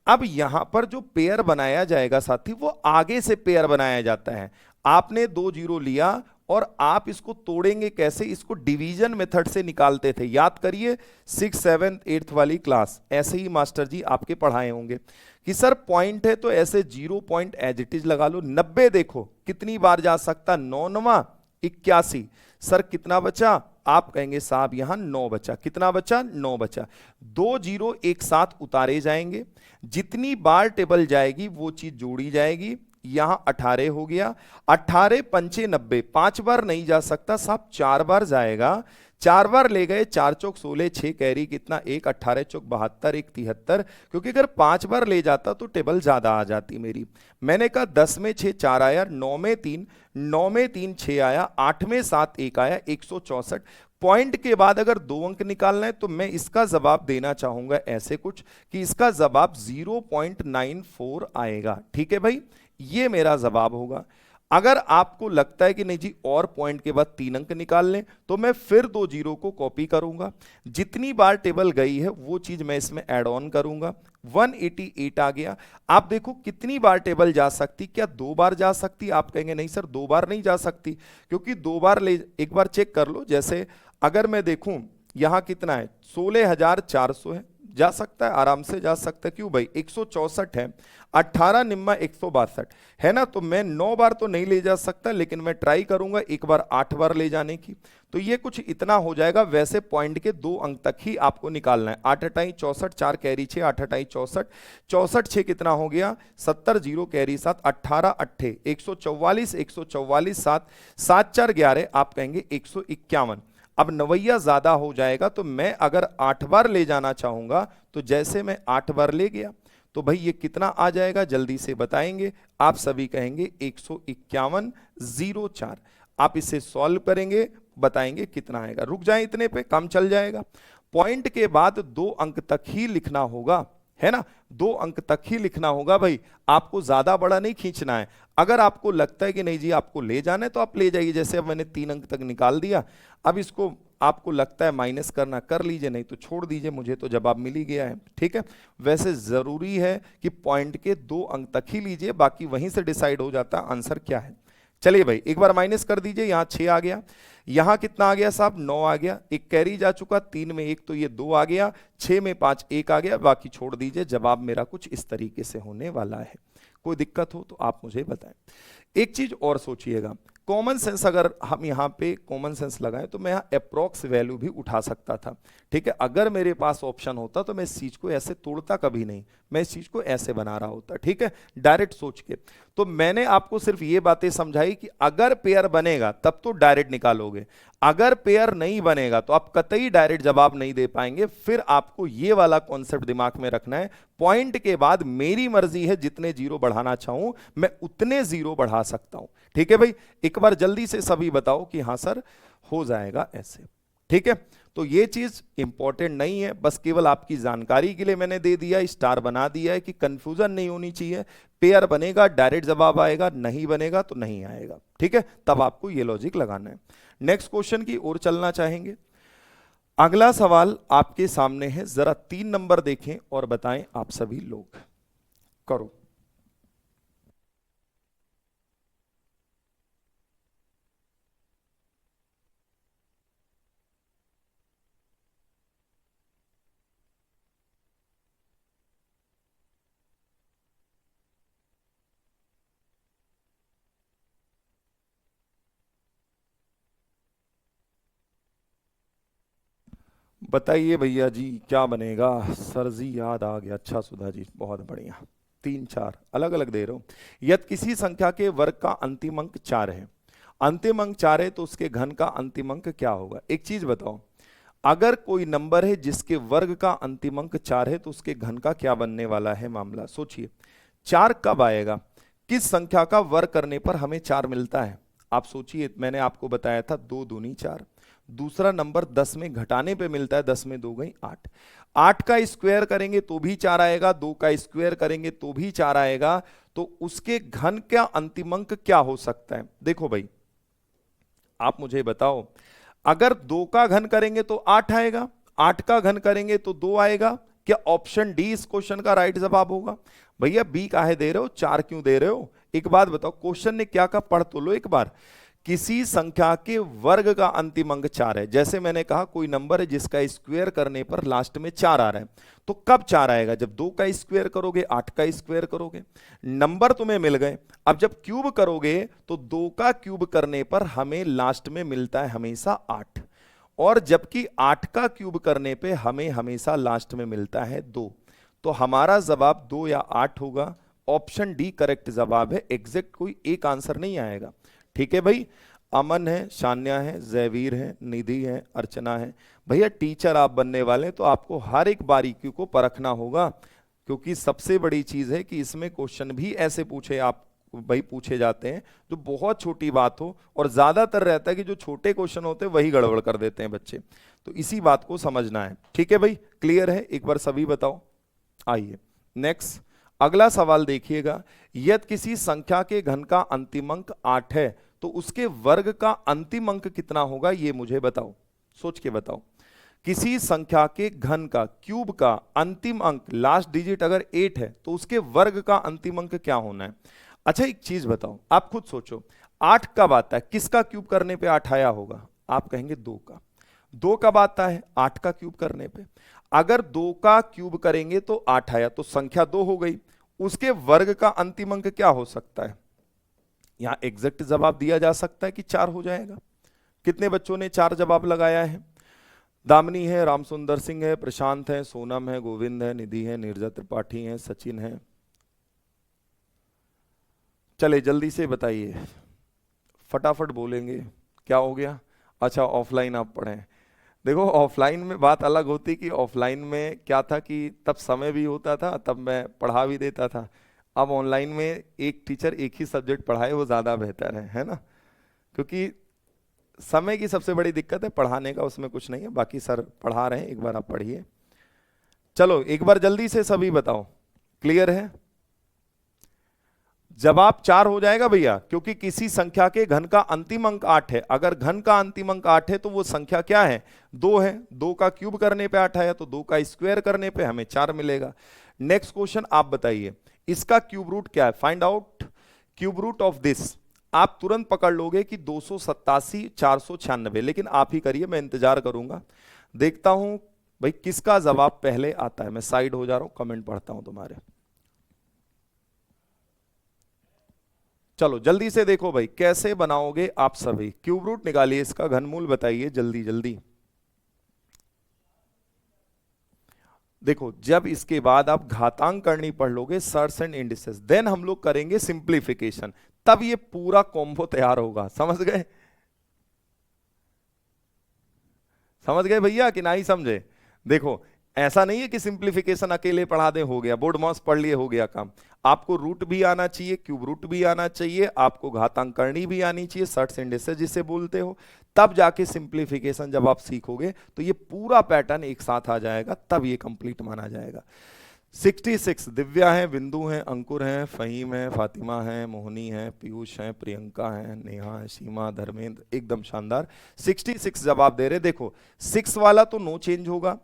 अब यहां पर जो पेयर बनाया जाएगा साथी, वो आगे से पेयर बनाया जाता है। आपने 2 जीरो लिया और आप इसको तोड़ेंगे कैसे? इसको डिवीजन मेथड से निकालते थे, याद करिए 6, 7, 8 वाली क्लास। ऐसे ही मास्टर जी आपके पढ़ाए होंगे कि सर पॉइंट है तो ऐसे 0 पॉइंट एज इट इज लगा लो। 90 देखो कितनी बार जा सकता, 9 81। सर कितना बचा? आप कहेंगे साहब यहां 9 बचा। कितना बचा? 9 बचा। 2 जीरो एक साथ उतारे जाएंगे, जितनी बार टेबल जाएगी वो चीज जोड़ी जाएगी। यहां 18 हो गया, 18 पंचे 90, 5 बार नहीं जा सकता साहब, 4 बार जाएगा। 4 बार ले गए, 4 चौक 16, 6 कैरी कितना, 1, 18 चौक 72, 1 73। क्योंकि अगर 5 बार ले जाता तो टेबल ज्यादा आ जाती मेरी। मैंने कहा 10 में 6 4 आया, 9 में 3, 9 में 3 6 आया, 8 में 7 1 आया, 164। पॉइंट के बाद अगर 2 अंक निकालना है तो मैं इसका जवाब देना चाहूंगा ऐसे कुछ कि इसका जवाब 0.94 आएगा। ठीक है भाई, ये मेरा जवाब होगा। अगर आपको लगता है कि नहीं जी और पॉइंट के बाद 3 अंक निकाल लें, तो मैं फिर 2 जीरो को कॉपी करूंगा, जितनी बार टेबल गई है वो चीज मैं इसमें ऐड ऑन करूंगा। 188 आ गया। आप देखो कितनी बार टेबल जा सकती, क्या 2 बार जा सकती? आप कहेंगे नहीं सर 2 बार नहीं जा सकती, क्योंककि 2 बार ले, एक बार चेक कर लो। जैसे अगर मैं देखूं यहां कितना है, 16,400 है, जा सकता है, आराम से जा सकता है। क्यों भाई? 164 है, 18 निम्मा 162 है ना। तो मैं 9 बार तो नहीं ले जा सकता, लेकिन मैं ट्राई करूंगा एक बार 8 बार ले जाने की। तो ये कुछ इतना हो जाएगा। वैसे पॉइंट के 2 अंक तक ही आपको निकालना है। 8 अटाई 64, 4 कैरी 6, 8 अटाई 64, 64 6 कितना हो गया, 70, 0 कैरी 7, 18 8 144, 144 7, 7 4 11, आप कहेंगे 151। अब नवैया ज्यादा हो जाएगा, तो मैं अगर 8 बार ले जाना चाहूंगा तो जैसे मैं 8 बार ले गया तो भाई ये कितना आ जाएगा, जल्दी से बताएंगे। आप सभी कहेंगे 151 04। आप इसे सॉल्व करेंगे, बताएंगे कितना आएगा। रुक जाए, इतने पे काम चल जाएगा। पॉइंट के बाद 2 अंक तक ही लिखना होगा, है ना। 2 अंक तक ही लिखना होगा भाई, आपको ज्यादा बड़ा नहीं खींचना है। अगर आपको लगता है कि नहीं जी आपको ले जाना है तो आप ले जाइए। जैसे अब मैंने 3 अंक तक निकाल दिया, अब इसको आपको लगता है माइनस करना कर लीजिए, नहीं तो छोड़ दीजिए, मुझे तो जवाब मिल ही गया है। ठीक है, वैसे जरूरी है कि पॉइंट के 2 अंक तक ही लीजिए, बाकी वहीं से डिसाइड हो जाता है आंसर क्या है। चलिए भाई एक बार माइनस कर दीजिए, यहां 6 आ गया। यहां कितना आ गया साहब, 9 आ गया, एक कैरी जा चुका, 3 में 1 तो ये 2 आ गया, 6 में 5 1 आ गया, बाकी छोड़ दीजिए। जवाब मेरा कुछ इस तरीके से होने वाला है। कोई दिक्कत हो तो आप मुझे बताएं। एक चीज और सोचिएगा, कॉमन सेंस अगर हम यहाँ पे कॉमन सेंस लगाएं तो मैं यहाँ अप्रोक्स वैल्यू भी उठा सकता था, ठीक है। अगर मेरे पास ऑप्शन होता तो मैं इस चीज को ऐसे तोड़ता कभी नहीं, मैं इस चीज को ऐसे बना रहा होता, ठीक है, डायरेक्ट सोच के। तो मैंने आपको सिर्फ ये बातें समझाई कि अगर पेयर बनेगा तब तो डायरेक्ट निकालोगे, अगर पेयर नहीं बनेगा तो आप कतई डायरेक्ट जवाब नहीं दे पाएंगे। फिर आपको ये वाला कॉन्सेप्ट दिमाग में रखना है, पॉइंट के बाद मेरी मर्जी है, जितने जीरो बढ़ाना चाहूं मैं उतने जीरो बढ़ा सकता हूं, ठीक है भाई। एक बार जल्दी से सभी बताओ कि हां सर हो जाएगा ऐसे, ठीक है। तो ये चीज इंपॉर्टेंट नहीं है, बस केवल आपकी जानकारी के लिए मैंने दे दिया, स्टार बना दिया है कि कंफ्यूजन नहीं होनी चाहिए। पेयर बनेगा डायरेक्ट जवाब आएगा, नहीं बनेगा तो नहीं आएगा, ठीक है। तब आपको ये लॉजिक लगाना है। नेक्स्ट क्वेश्चन की ओर चलना चाहेंगे। अगला सवाल आपके सामने है, जरा 3 नंबर देखें और बताएं आप सभी लोग। करो। बताइए भैया जी क्या बनेगा। सर जी याद आ गया, अच्छा सुधा जी बहुत बढ़िया। 3 4 अलग अलग दे रहा हूं। यदि किसी संख्या के वर्ग का अंतिम अंक 4 है, अंतिम अंक 4 है तो उसके घन का अंतिम अंक क्या होगा। एक चीज बताओ, अगर कोई नंबर है जिसके वर्ग का अंतिम अंक 4 है तो उसके घन का क्या बनने वाला है मामला। सोचिए 4 कब आएगा, किस संख्या का वर्ग करने पर हमें 4 मिलता है। आप सोचिए, मैंने आपको बताया था 2 दूनी 4। दूसरा नंबर 10 में घटाने पे मिलता है, 10 में 2 गई 8। 8 का स्क्वायर करेंगे तो भी 4 आएगा, 2 का स्क्वायर करेंगे तो भी 4 आएगा। तो उसके घन का अंतिम अंक क्या हो सकता है। देखो भाई आप मुझे बताओ, अगर 2 का घन करेंगे तो 8 आएगा, 8 का घन करेंगे तो 2 आएगा। क्या ऑप्शन डी इस क्वेश्चन का राइट जवाब होगा। भैया बी काहे दे रहे हो, 4 क्यों दे रहे हो। एक बात बताओ, क्वेश्चन ने क्या कहा, पढ़ तो लो एक बार। किसी संख्या के वर्ग का अंतिम अंक 4 है। जैसे मैंने कहा कोई नंबर है जिसका स्क्वायर करने पर लास्ट में 4 आ रहा है, तो कब 4 आएगा, जब 2 का स्क्वायर करोगे, 8 का स्क्वायर करोगे। नंबर तुम्हें मिल गए, अब जब क्यूब करोगे तो 2 का क्यूब करने पर हमें लास्ट में मिलता है हमेशा 8, और जबकि 8 का क्यूब करने पे हमें हमेशा लास्ट में मिलता है 2। तो हमारा जवाब 2 या 8 होगा। ऑप्शन डी करेक्ट जवाब है, एग्जैक्ट कोई एक आंसर नहीं आएगा, ठीक है भाई। अमन है, शान्या है, जयवीर है, निधि है, अर्चना है। भैया टीचर आप बनने वाले हैं तो आपको हर एक बारीकी को परखना होगा, क्योंकि सबसे बड़ी चीज है कि इसमें क्वेश्चन भी ऐसे पूछे आप भाई पूछे जाते हैं जो बहुत छोटी बात हो, और ज्यादातर रहता है कि जो छोटे क्वेश्चन होते हैं वही गड़बड़ कर देते हैं बच्चे। तो इसी बात को समझना है, ठीक है भाई। क्लियर है, एक बार सभी बताओ। आइए नेक्स्ट अगला सवाल देखिएगा। यदि किसी संख्या के घन का अंतिम अंक 8 है तो उसके वर्ग का अंतिम अंक कितना होगा, ये मुझे बताओ, सोच के बताओ। किसी संख्या के घन का क्यूब का अंतिम अंक लास्ट डिजिट अगर 8 है तो उसके वर्ग का अंतिम अंक क्या होना है। अच्छा एक चीज बताओ, आप खुद सोचो, 8 कब आता है, किसका क्यूब करने पे 8 आया होगा। आप कहेंगे 2 का। 2 कब आता है, 8 का क्यूब करने पे। अगर 2 का क्यूब करेंगे तो 8 आया, तो संख्या 2 हो गई। उसके वर्ग का अंतिम अंक क्या हो सकता है। यहां एग्जैक्ट जवाब दिया जा सकता है कि 4 हो जाएगा। कितने बच्चों ने 4 जवाब लगाया है। दामिनी है, रामसुंदर सिंह है, प्रशांत है, सोनम है, गोविंद है, निधि है, नीरजा त्रिपाठी है, सचिन है। चले जल्दी से बताइए, फटाफट बोलेंगे। क्या हो गया। अच्छा ऑफलाइन आप पढ़ें। देखो ऑफलाइन में बात अलग होती कि ऑफलाइन में क्या था कि तब समय भी होता था, तब मैं पढ़ा भी देता था। अब ऑनलाइन में एक टीचर एक ही सब्जेक्ट पढ़ाए वो ज़्यादा बेहतर है ना। क्योंकि समय की सबसे बड़ी दिक्कत है, पढ़ाने का उसमें कुछ नहीं है, बाकी सर पढ़ा रहे हैं, एक बार आप पढ़िए। चलो एक बार जल्दी से सभी बताओ, क्लियर है। जवाब 4 हो जाएगा भैया, क्योंकि किसी संख्या के घन का अंतिम अंक 8 है। अगर घन का अंतिम अंक 8 है तो वो संख्या क्या है, 2 है। 2 का क्यूब करने पे 8 आया, तो 2 का स्क्वायर करने पे हमें 4 मिलेगा। नेक्स्ट क्वेश्चन आप बताइए, इसका क्यूब रूट क्या है, find out cube root of this. आप तुरंत पकड़ लोगे कि 287 496, लेकिन आप ही करिए, मैं इंतजार करूंगा। देखता हूं भाई किसका जवाब पहले आता है। मैं साइड हो जा रहा हूं, कमेंट पढ़ता हूं तुम्हारे। चलो जल्दी से देखो भाई, कैसे बनाओगे आप सभी। क्यूब रूट निकालिए, इसका घनमूल बताइए जल्दी जल्दी। देखो जब इसके बाद आप घातांक करनी पढ़ लोगे, सर्स एंड इंडिसेस, देन हम लोग करेंगे सिंप्लीफिकेशन, तब ये पूरा कॉम्बो तैयार होगा। समझ गए? समझ गए भैया कि नहीं समझे? देखो ऐसा नहीं है कि सिंप्लीफिकेशन अकेले पढ़ा दे हो गया, बोर्ड मास पढ़ लिए हो गया काम। आपको रूट भी आना चाहिए, क्यूब रूट भी आना चाहिए, आपको घातांक करनी भी आनी चाहिए, सर्ट्स इंडिसेस जिसे बोलते हो, तब जाके सिंप्लीफिकेशन जब आप सीखोगे तो ये पूरा पैटर्न एक साथ आ जाएगा, तब ये कंप्लीट माना जाएगा। 66 दिव्या है, बिंदु है, अंकुर है, फहीम है, फातिमा है, मोहनी है, पीयूष है, प्रियंका है, नेहा है, सीमा, धर्मेंद्र, एकदम शानदार। 66 जवाब दे रहे। देखो 6 वाला तो नो चेंज होगा,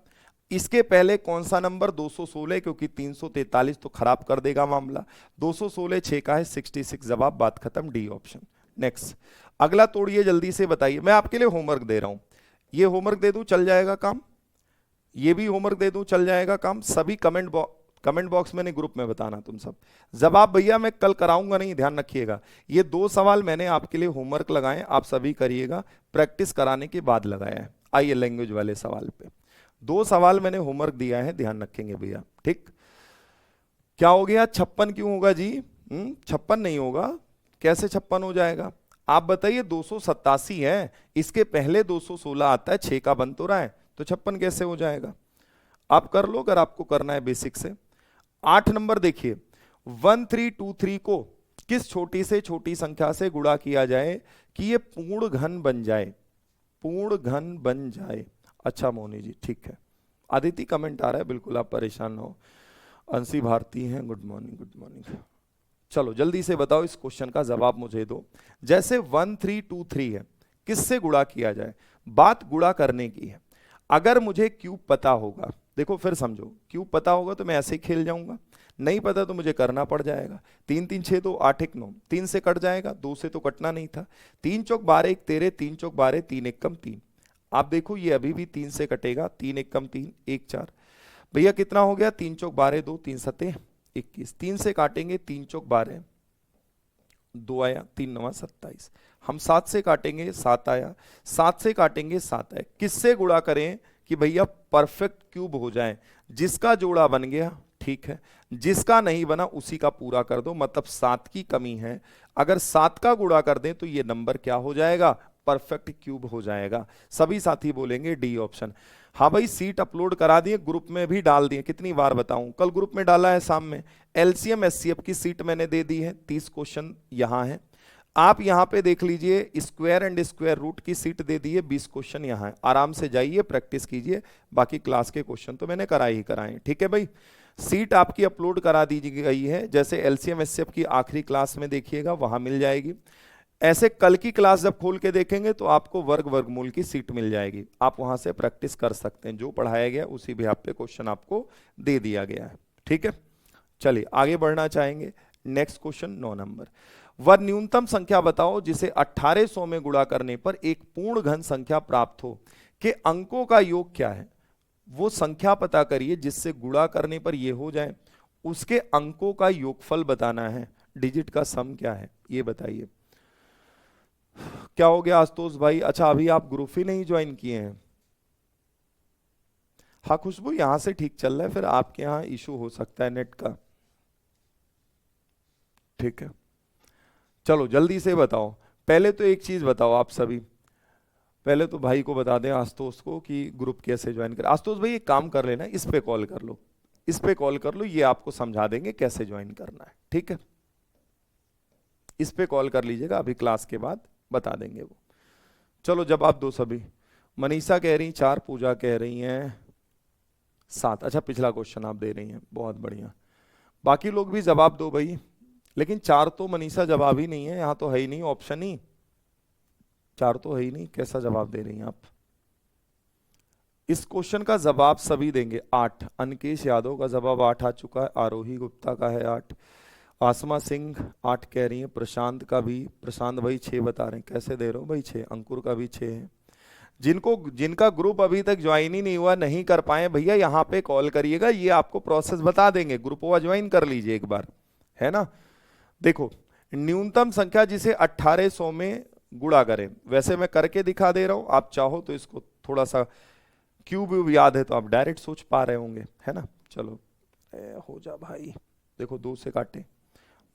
इसके पहले कौन सा नंबर 216, क्योंकि 343 तो खराब कर देगा मामला। 216 6 का है, 66 जवाब, बात खत्म, डी ऑप्शन। नेक्स्ट, अगला तोड़िए जल्दी से बताइए। मैं आपके लिए होमवर्क दे रहा हूं, ये होमवर्क दे दूं चल जाएगा काम, ये भी होमवर्क दे दूं चल जाएगा काम। सभी कमेंट बॉक्स में नहीं, ग्रुप में बताना तुम सब। जवाब भैया मैं कल कराऊंगा नहीं, ध्यान रखिएगा। ये 2 सवाल मैंने आपके लिए होमवर्क लगाए, आप सभी करिएगा, प्रैक्टिस कराने के बाद लगाया है। आइए लैंग्वेज वाले सवाल पे, 2 सवाल मैंने होमवर्क दिया है, ध्यान रखेंगे भैया, ठीक। क्या हो गया? 56 क्यों होगा जी? 56 नहीं होगा, कैसे 56 हो जाएगा? आप बताइए, 287 है, इसके पहले 216 आता है, 6 का बन तो रहा है, तो 56 कैसे हो जाएगा? आप कर लो अगर आपको करना है बेसिक से। 8 नंबर देखिए, 1323 को किस छोटी से छोटी संख्या से गुणा किया जाए कि ये पूर्ण घन बन जाए? पूर्ण घन बन जाए। अच्छा मोनी जी, ठीक है। आदिति कमेंट आ रहा है, बिल्कुल आप परेशान ना हो। अंशी भारती हैं, गुड मॉर्निंग गुड मॉर्निंग। चलो जल्दी से बताओ, इस क्वेश्चन का जवाब मुझे दो। जैसे 1323 है, किससे गुणा किया जाए? बात गुणा करने की है। अगर मुझे क्यूब पता होगा, देखो फिर समझो, क्यूब पता होगा तो मैं ऐसे ही खेल जाऊंगा, नहीं पता तो मुझे करना पड़ जाएगा। 3 3 6 2 8 1 9, 3 से कट जाएगा, 2 से तो कटना नहीं था। 3 चौक 12 1 13, 3 चौक 12, 3 1 कम 3। आप देखो ये अभी भी 3 से कटेगा, 3 1 कम 3 1 4। भैया कितना हो गया? 3 चौक 12 2, 3 सते 21। 3 से काटेंगे, 3 चौक 12, 2 आया, 3 9 27। हम 7 से काटेंगे, 7 आया, 7 से काटेंगे, 7 आया। किससे गुणा करें कि भैया परफेक्ट क्यूब हो जाए? जिसका जोड़ा बन गया ठीक है, जिसका नहीं बना उसी का पूरा कर दो, मतलब 7 की कमी है। अगर 7 का गुणा कर दें तो ये नंबर क्या हो जाएगा? परफेक्ट क्यूब हो जाएगा। सभी साथी बोलेंगे डी ऑप्शन। हाँ भाई, सीट अपलोड करा दिए, ग्रुप में भी डाल दिए, कितनी बार बताऊं, कल ग्रुप में डाला है शाम में। एलसीएम एचसीएफ की सीट मैंने दे दी है, 30 क्वेश्चन यहां है। आप यहां पे देख लीजिए, स्क्वायर एंड स्क्वायर रूट की सीट दे दी है, 20 क्वेश्चन यहां है। आराम से जाइए, प्रैक्टिस कीजिए, बाकी क्लास के क्वेश्चन तो मैंने कराए ही कराए, ठीक है भाई। सीट आपकी अपलोड करा दी गई है, जैसे एलसीएम एचसीएफ की आखिरी क्लास में देखिएगा वहां मिल जाएगी। ऐसे कल की क्लास जब खोल के देखेंगे तो आपको वर्गमूल की सीट मिल जाएगी, आप वहां से प्रैक्टिस कर सकते हैं। जो पढ़ाया गया उसी भी पे क्वेश्चन आपको दे दिया गया है, ठीक है। चलिए आगे बढ़ना चाहेंगे। नेक्स्ट क्वेश्चन 9 नंबर, वह न्यूनतम संख्या बताओ जिसे 1800 में गुणा करने पर एक पूर्ण घन संख्या प्राप्त हो, के अंकों का योग क्या है? वो संख्या पता करिए जिससे गुणा करने पर ये हो जाए, उसके अंकों का योगफल बताना है। डिजिट का सम क्या है ये बताइए। क्या हो गया आशुतोष भाई? अच्छा अभी आप ग्रुप ही नहीं ज्वाइन किए हैं। हाँ खुशबू, यहां से ठीक चल रहा है, फिर आपके यहां इशू हो सकता है नेट का, ठीक है। चलो जल्दी से बताओ, पहले तो एक चीज बताओ आप सभी, पहले तो भाई को बता दें आशुतोष को कि ग्रुप कैसे ज्वाइन करें। आशुतोष भाई एक काम कर लेना, इस पे कॉल कर लो, इस पे कॉल कर लो, ये आपको समझा देंगे कैसे ज्वाइन करना है, ठीक है। इस पे कॉल कर लीजिएगा, अभी क्लास के बाद बता देंगे वो। चलो जवाब दो सभी। मनीषा कह रही 4, पूजा कह रही हैं 7। अच्छा पिछला क्वेश्चन आप दे रही हैं, बहुत बढ़िया। बाकी लोग भी जवाब दो भाई, लेकिन 4 तो मनीषा जवाब ही नहीं है, यहां तो है ही नहीं ऑप्शन ही, 4 तो है ही नहीं, कैसा जवाब दे रही हैं आप? इस क्वेश्चन का जवाब सभी देंगे 8। अनकेश यादव का जवाब 8 आ चुका है, आरोही गुप्ता का है 8, आसमा सिंह 8 कह रही है, प्रशांत का भी, प्रशांत भाई 6 बता रहे हैं, कैसे दे रहे हो भाई 6, अंकुर का भी 6 है। जिनको जिनका ग्रुप अभी तक ज्वाइन ही नहीं हुआ, नहीं कर पाए भैया, यहाँ पे कॉल करिएगा, ये आपको प्रोसेस बता देंगे, ग्रुप हुआ ज्वाइन कर लीजिए एक बार, है ना। देखो, न्यूनतम संख्या जिसे 1800 में गुणा करें, वैसे मैं करके दिखा दे रहा हूं, आप चाहो तो इसको थोड़ा सा क्यूब व्यूब याद है तो आप डायरेक्ट सोच पा रहे होंगे, है ना। चलो हो जा भाई, देखो 2 से काटे,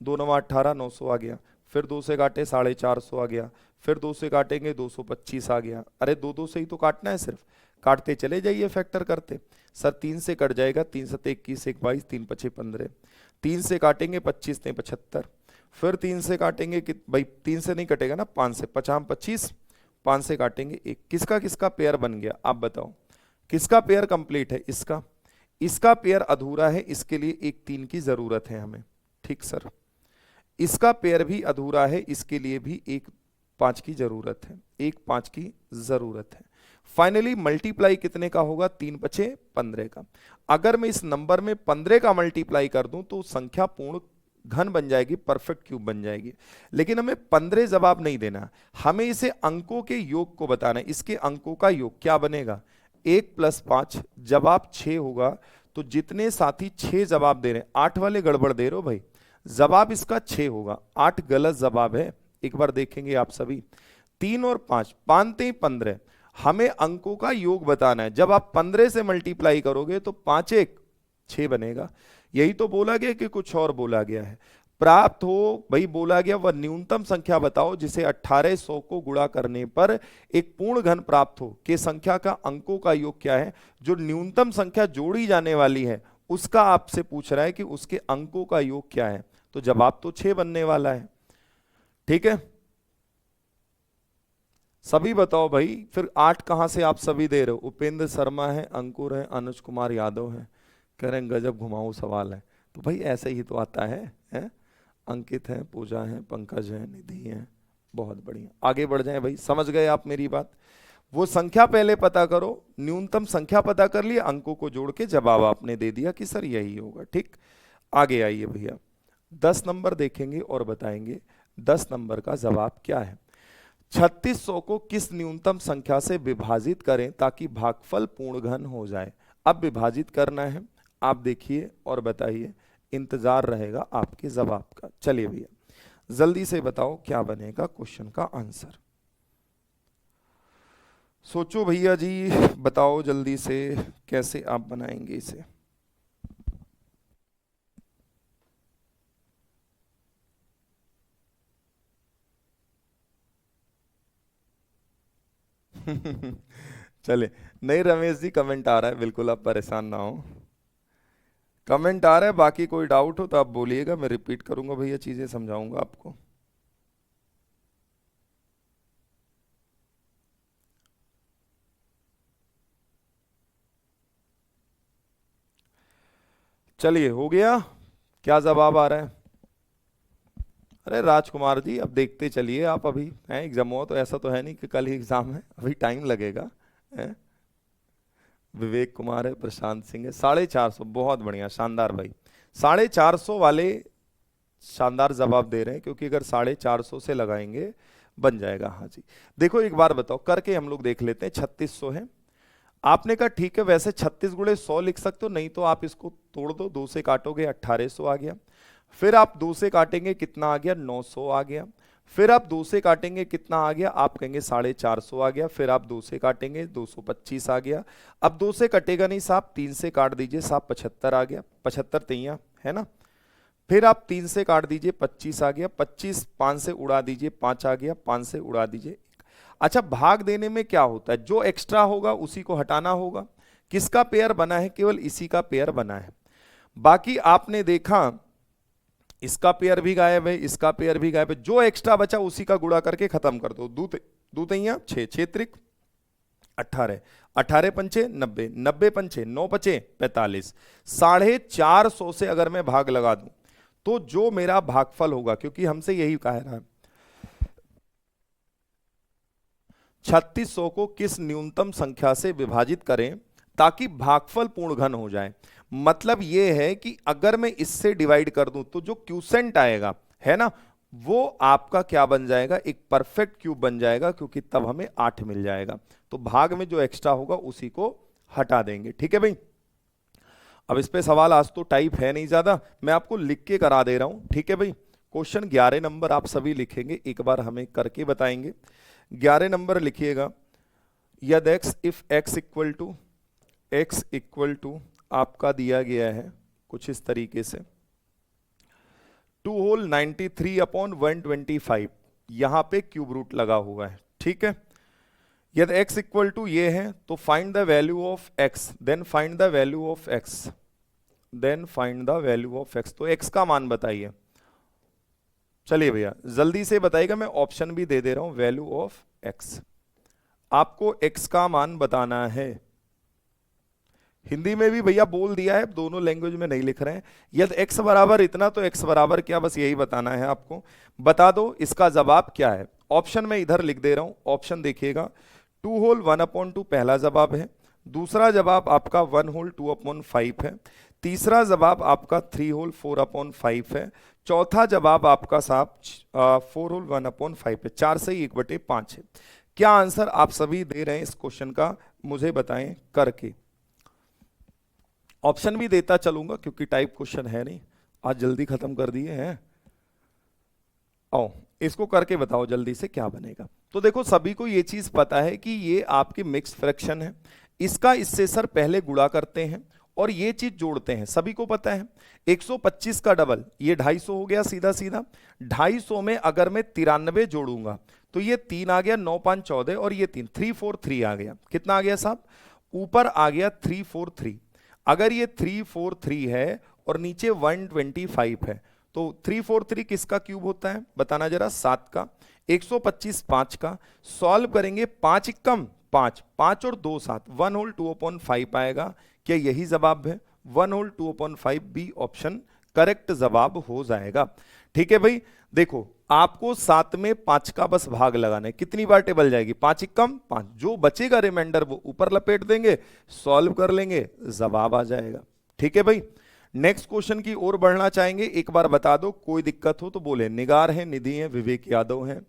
2 9 18, 900 आ गया, फिर 2 से काटे 450 आ गया, फिर 2 से काटेंगे 225 आ गया। अरे 2 से ही तो काटना है, सिर्फ काटते चले जाइए, फैक्टर करते। सर 3 से कट जाएगा, 3 7 21 1 22, 3 5 15, 3 से काटेंगे 25 ने 75, फिर 3 से काटेंगे कि भाई 3 से नहीं कटेगा ना, 5 से 50 25, 5 से काटेंगे 1। किसका किसका पेयर बन गया आप बताओ, किसका पेयर कंप्लीट है, इसका, इसका पेयर अधूरा है, इसके लिए एक 3 की जरूरत है हमें, ठीक सर। इसका पेयर भी अधूरा है, इसके लिए भी एक 5 की जरूरत है, एक 5 की जरूरत है। फाइनली मल्टीप्लाई कितने का होगा, 3 5 15 का। अगर मैं इस नंबर में 15 का मल्टीप्लाई कर दूं तो संख्या पूर्ण घन बन जाएगी, परफेक्ट क्यूब बन जाएगी। लेकिन हमें 15 जवाब नहीं देना, हमें इसे अंकों के योग को बताना है। इसके अंकों का योग क्या बनेगा, 1 + 5, जवाब 6 होगा। तो जितने साथी 6 जवाब दे रहे हैं, 8 वाले गड़बड़ दे रहे हो भाई, जवाब इसका 6 होगा, 8 गलत जवाब है। एक बार देखेंगे आप सभी, 3 और 5 5 15, हमें अंकों का योग बताना है। जब आप 15 से मल्टीप्लाई करोगे तो 5 1 6 बनेगा। यही तो बोला गया कि कुछ और बोला गया है, प्राप्त हो भाई, बोला गया वह न्यूनतम संख्या बताओ जिसे 1800 को गुणा करने पर एक पूर्ण घन प्राप्त हो, कि संख्या का अंकों का योग क्या है। जो न्यूनतम संख्या जोड़ी जाने वाली है उसका आपसे पूछ रहा है कि उसके अंकों का योग क्या है, तो जवाब तो 6 बनने वाला है, ठीक है। सभी बताओ भाई, फिर 8 कहां से आप सभी दे रहे हो, उपेंद्र शर्मा है, अंकुर है, अनुज कुमार यादव है, कह रहे हैं गजब घुमाऊ सवाल है। तो भाई ऐसे ही तो आता है? अंकित है, पूजा है, पंकज है, निधि है, बहुत बढ़िया। आगे बढ़ जाएं भाई, समझ गए आप मेरी बात। वो संख्या पहले पता करो, न्यूनतम संख्या पता कर लिया, अंकों को जोड़ के जवाब आपने दे दिया कि सर यही होगा, ठीक। आगे आइए भैया, 10 नंबर देखेंगे और बताएंगे 10 नंबर का जवाब क्या है। 3600 को किस न्यूनतम संख्या से विभाजित करें ताकि भागफल पूर्ण घन हो जाए। अब विभाजित करना है, आप देखिए और बताइए, इंतजार रहेगा आपके जवाब का। चलिए भैया जल्दी से बताओ क्या बनेगा क्वेश्चन का आंसर, सोचो भैया जी, बताओ जल्दी से कैसे आप बनाएंगे इसे। चले, नहीं रमेश जी कमेंट आ रहा है, बिल्कुल आप परेशान ना हो, कमेंट आ रहा है। बाकी कोई डाउट हो तो आप बोलिएगा, मैं रिपीट करूंगा भैया, चीजें समझाऊंगा आपको। चलिए हो गया, क्या जवाब आ रहा है। अरे राजकुमार जी अब देखते चलिए, आप अभी हैं एग्जाम हुआ तो ऐसा तो है नहीं कि कल ही एग्जाम है, अभी टाइम लगेगा है? विवेक कुमार है, प्रशांत सिंह है, 450, बहुत बढ़िया, शानदार भाई। 450 वाले शानदार जवाब दे रहे हैं, क्योंकि अगर 450 से लगाएंगे बन जाएगा। हाँ जी, देखो एक बार बताओ करके हम लोग देख लेते हैं। 3600 है, आपने कहा ठीक है, वैसे 36 गुणे 100 लिख सकते हो, नहीं तो आप इसको तोड़ दो, 2 से काटोगे 1800 आ गया, फिर आप 2 से काटेंगे कितना आ गया, 900 आ गया, फिर आप 2 से काटेंगे कितना आ गया, आप कहेंगे 450 आ गया, फिर आप 2 से काटेंगे 225 आ गया। अब 2 से कटेगा नहीं साहब, 3 से काट दीजिए साहब, 75 आ गया, 75 तैया है ना। फिर आप 3 से काट दीजिए, 25 आ गया, 25 5 से उड़ा दीजिए, 5 आ गया, 5 से उड़ा दीजिए। अच्छा, भाग देने में क्या होता है, जो एक्स्ट्रा होगा उसी को हटाना होगा। किसका पेयर बना है, केवल इसी का पेयर बना है। बाकी आपने देखा इसका पेयर भी गायब है, इसका पेयर भी गायब है, जो एक्स्ट्रा बचा उसी का गुणा करके खत्म कर दो। दो तैया 6, 6 त्रिक 18, 18 पंचे 90, 90 पंचे 9 पचे 45, 450 से अगर मैं भाग लगा दूं तो जो मेरा भागफल होगा, क्योंकि हमसे यही कह रहा है, 3600 को किस न्यूनतम संख्या से विभाजित करें ताकि भागफल पूर्ण घन हो जाए। मतलब ये है कि अगर मैं इससे डिवाइड कर दूं तो जो क्यूसेंट आएगा है ना, वो आपका क्या बन जाएगा, एक परफेक्ट क्यूब बन जाएगा, क्योंकि तब हमें 8 मिल जाएगा। तो भाग में जो एक्स्ट्रा होगा उसी को हटा देंगे। ठीक है भाई, अब इस पे सवाल आज तो टाइप है नहीं ज्यादा, मैं आपको लिख के करा दे रहा हूं। ठीक है भाई, क्वेश्चन 11 नंबर आप सभी लिखेंगे, एक बार हमें करके बताएंगे। 11 नंबर लिखिएगा, यदि x इक्वल टू आपका दिया गया है कुछ इस तरीके से 2 होल 93/125, यहां पे क्यूब रूट लगा हुआ है। ठीक है, यदि x इक्वल टू ये है तो find the value of x, then find the value of x, then find the value of x। तो x का मान बताइए। चलिए भैया जल्दी से बताइएगा, मैं ऑप्शन भी दे दे रहा हूं। वैल्यू ऑफ x, आपको x का मान बताना है। हिंदी में भी भैया बोल दिया है, दोनों लैंग्वेज में नहीं लिख रहे हैं। यदि x बराबर इतना तो x बराबर क्या, बस यही बताना है आपको। बता दो इसका जवाब क्या है। ऑप्शन में इधर लिख दे रहा हूं, ऑप्शन देखिएगा। 2 होल 1/2 पहला जवाब है, दूसरा जवाब आपका 1 होल 2/5 है, तीसरा जवाब आपका 3 होल 4/5 है, चौथा जवाब आपका साहब 4 होल 1/5 है। 4 से ही 1/5 है। क्या आंसर आप सभी दे रहे हैं इस क्वेश्चन का, मुझे बताएं करके। ऑप्शन भी देता चलूंगा क्योंकि टाइप क्वेश्चन है नहीं, आज जल्दी खत्म कर दिए हैं। आओ इसको करके बताओ जल्दी से क्या बनेगा। तो देखो सभी को ये चीज पता है कि ये आपकी मिक्स फ्रैक्शन है, इसका इससे सर पहले गुणा करते हैं और ये चीज जोड़ते हैं, सभी को पता है। 125 का डबल ये 250 हो गया सीधा सीधा। 250 में अगर मैं 93 जोड़ूंगा तो ये 3 आ गया, 9 5 14 और ये 3 343 आ गया। कितना आ गया साहब, ऊपर आ गया 343। अगर ये 343 है और नीचे 125 है तो 343 किसका क्यूब होता है बताना जरा, 7 का। 125 5 का, सॉल्व करेंगे 5 कम 5 5 और 2 7, 1 होल 2/5 आएगा। क्या यही जवाब है, 1 होल 2/5 बी ऑप्शन करेक्ट जवाब हो जाएगा। ठीक है भाई, देखो आपको 7 में 5 का बस भाग लगाना है। कितनी बार टेबल जाएगी, 5 कम 5, जो बचेगा रिमाइंडर वो ऊपर लपेट देंगे, सॉल्व कर लेंगे, जवाब आ जाएगा। ठीक है भाई, नेक्स्ट क्वेश्चन की ओर बढ़ना चाहेंगे। एक बार बता दो, कोई दिक्कत हो तो बोले। निगार हैं, निधि हैं, विवेक यादव हैं,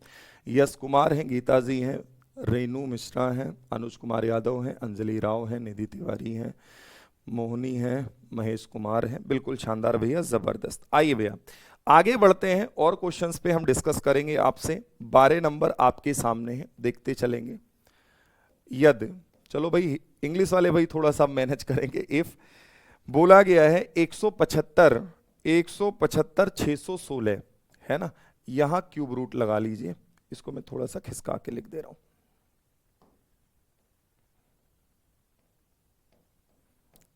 यश कुमार हैं, गीता जी हैं, रेनू मिश्रा हैं, अनुज कुमार यादव हैं, अंजलि राव हैं, निधि तिवारी हैं, मोहनी हैं, महेश कुमार हैं। बिल्कुल शानदार भैया, जबरदस्त। आइए भैया आगे बढ़ते हैं और क्वेश्चंस पे हम डिस्कस करेंगे आपसे। 12 नंबर आपके सामने है, देखते चलेंगे। यदि, चलो भाई इंग्लिश वाले भाई थोड़ा सा मैनेज करेंगे। इफ बोला गया है 175 616 है ना, यहां क्यूब रूट लगा लीजिए। इसको मैं थोड़ा सा खिसका के लिख दे रहा हूं।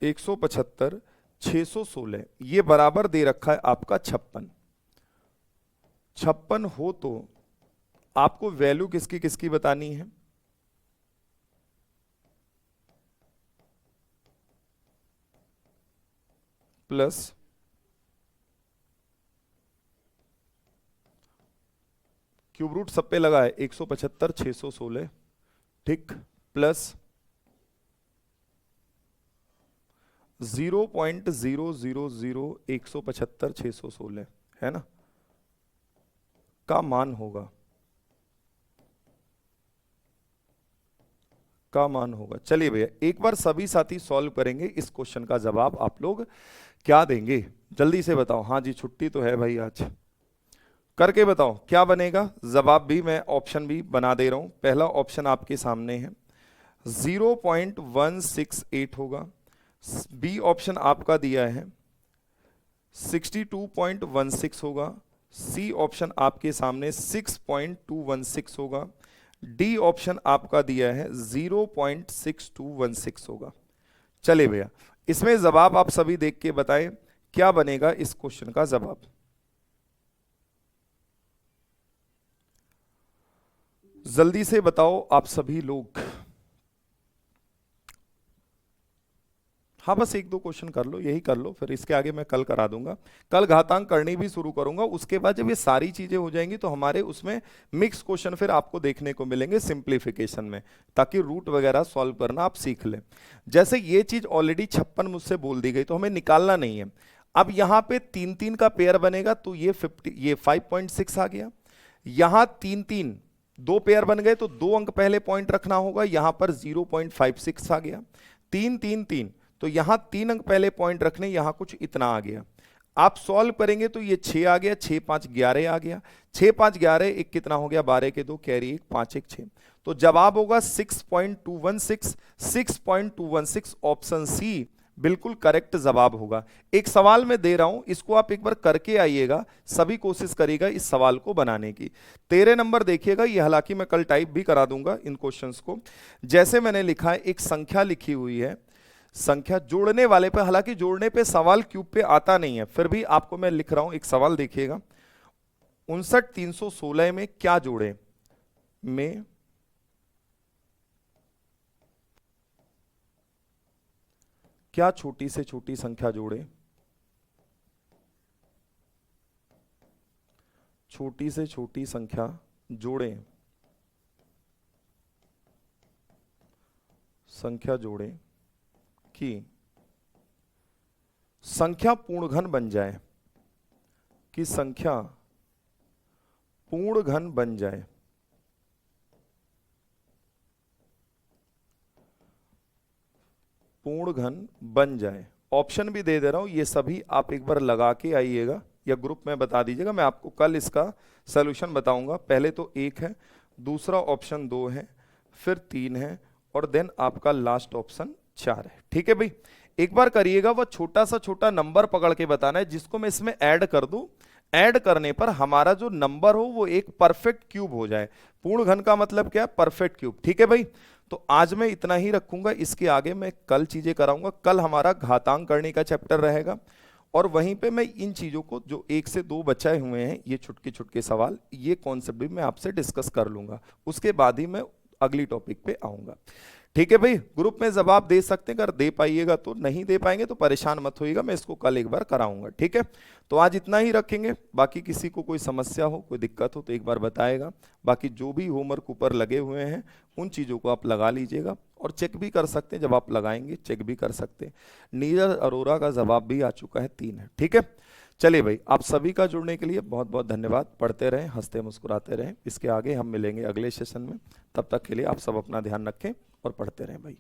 175 616 ये बराबर दे रखा है आपका 56। 56 हो तो आपको वैल्यू किसकी किसकी बतानी है, प्लस क्यूब रूट सब पे लगा है 175 616, ठीक, प्लस 0.000 175 है ना, का मान होगा, का मान होगा। चलिए भैया एक बार सभी साथी सॉल्व करेंगे, इस क्वेश्चन का जवाब आप लोग क्या देंगे जल्दी से बताओ। हाँ जी छुट्टी तो है भाई आज, करके बताओ क्या बनेगा। जवाब भी मैं ऑप्शन भी बना दे रहा हूं। पहला ऑप्शन आपके सामने है 0.168 होगा, बी ऑप्शन आपका दिया है 62.16 होगा, सी ऑप्शन आपके सामने 6.216 होगा, डी ऑप्शन आपका दिया है 0.6216 होगा। चले भैया इसमें जवाब आप सभी देख के बताएं क्या बनेगा इस क्वेश्चन का जवाब। जल्दी से बताओ आप सभी लोग। हाँ बस एक दो क्वेश्चन कर लो, यही कर लो, फिर इसके आगे मैं कल करा दूंगा। कल घातांक करनी भी शुरू करूंगा। उसके बाद जब ये सारी चीजें हो जाएंगी तो हमारे उसमें मिक्स क्वेश्चन फिर आपको देखने को मिलेंगे सिंप्लीफिकेशन में, ताकि रूट वगैरह सॉल्व करना आप सीख लें। जैसे ये चीज ऑलरेडी 56 मुझसे बोल दी गई तो हमें निकालना नहीं है। अब यहां पे 3-3 का पेयर बनेगा तो ये 5.6 आ गया। यहां 3-3 दो पेयर बन गए तो 2 अंक पहले पॉइंट रखना होगा, यहां पर 0.56 आ गया। 3-3-3 तो यहां 3 अंक पहले पॉइंट रखने, यहां कुछ इतना आ गया। आप सॉल्व करेंगे तो ये 6 आ गया, 6 5 11 आ गया, 6 5 11 एक कितना हो गया, 12 के 2 कैरी 1 5 1 6। तो जवाब होगा 6.216। 6.216 ऑप्शन सी बिल्कुल करेक्ट जवाब होगा। एक सवाल मैं दे रहा हूं, इसको आप एक बार करके आइएगा, सभी कोशिश करिएगा इस सवाल को बनाने की। 13 नंबर देखिएगा, ये हालांकि मैं कल टाइप भी करा दूंगा इन क्वेश्चंस को। जैसे मैंने लिखा है, एक संख्या लिखी हुई है, संख्या जोड़ने वाले पे, हालांकि जोड़ने पे सवाल क्यूब पे आता नहीं है, फिर भी आपको मैं लिख रहा हूं एक सवाल देखिएगा। 59,316 में क्या जोड़े, में क्या छोटी से छोटी संख्या जोड़े, छोटी से छोटी संख्या जोड़े, संख्या जोड़े कि संख्या पूर्ण घन बन जाए, कि संख्या पूर्ण घन बन जाए। पूर्ण घन बन जाए। ऑप्शन भी दे दे रहा हूं, ये सभी आप एक बार लगा के आइएगा या ग्रुप में बता दीजिएगा, मैं आपको कल इसका सलूशन बताऊंगा। पहले तो 1 है, दूसरा ऑप्शन 2 है, फिर 3 है, और देन आपका लास्ट ऑप्शन 4 है। ठीक है भाई, एक बार करिएगा, वह छोटा सा छोटा नंबर पकड़ के बताना है जिसको मैं इसमें ऐड कर दूं। ऐड करने पर हमारा जो नंबर हो वो एक परफेक्ट क्यूब हो जाए। पूर्ण घन का मतलब क्या है, परफेक्ट क्यूब। ठीक है भाई, तो आज मैं इतना ही रखूंगा, इसके आगे मैं कल चीजें कराऊंगा। कल हमारा घातांक करने का चैप्टर रहेगा, और वहीं पे मैं इन चीजों को जो 1 से 2 बचाए हुए हैं, ये छुटके छुटके सवाल, ये कॉन्सेप्ट भी मैं आपसे डिस्कस कर लूंगा। उसके बाद ही मैं अगली टॉपिक पे आऊंगा। ठीक है भाई, ग्रुप में जवाब दे सकते हैं, अगर दे पाइएगा तो, नहीं दे पाएंगे तो परेशान मत होइएगा, मैं इसको कल एक बार कराऊंगा। ठीक है, तो आज इतना ही रखेंगे। बाकी किसी को कोई समस्या हो, कोई दिक्कत हो तो एक बार बताएगा। बाकी जो भी होमवर्क ऊपर लगे हुए हैं उन चीज़ों को आप लगा लीजिएगा, और चेक भी कर सकते हैं, जब आप लगाएंगे चेक भी कर सकते हैं। नीरज अरोरा का जवाब भी आ चुका है, 3 है। ठीक है, चलिए भाई, आप सभी का जुड़ने के लिए बहुत बहुत धन्यवाद। पढ़ते रहें, हंसते मुस्कुराते रहें। इसके आगे हम मिलेंगे अगले सेशन में, तब तक के लिए आप सब अपना ध्यान रखें और पढ़ते रहें भाई।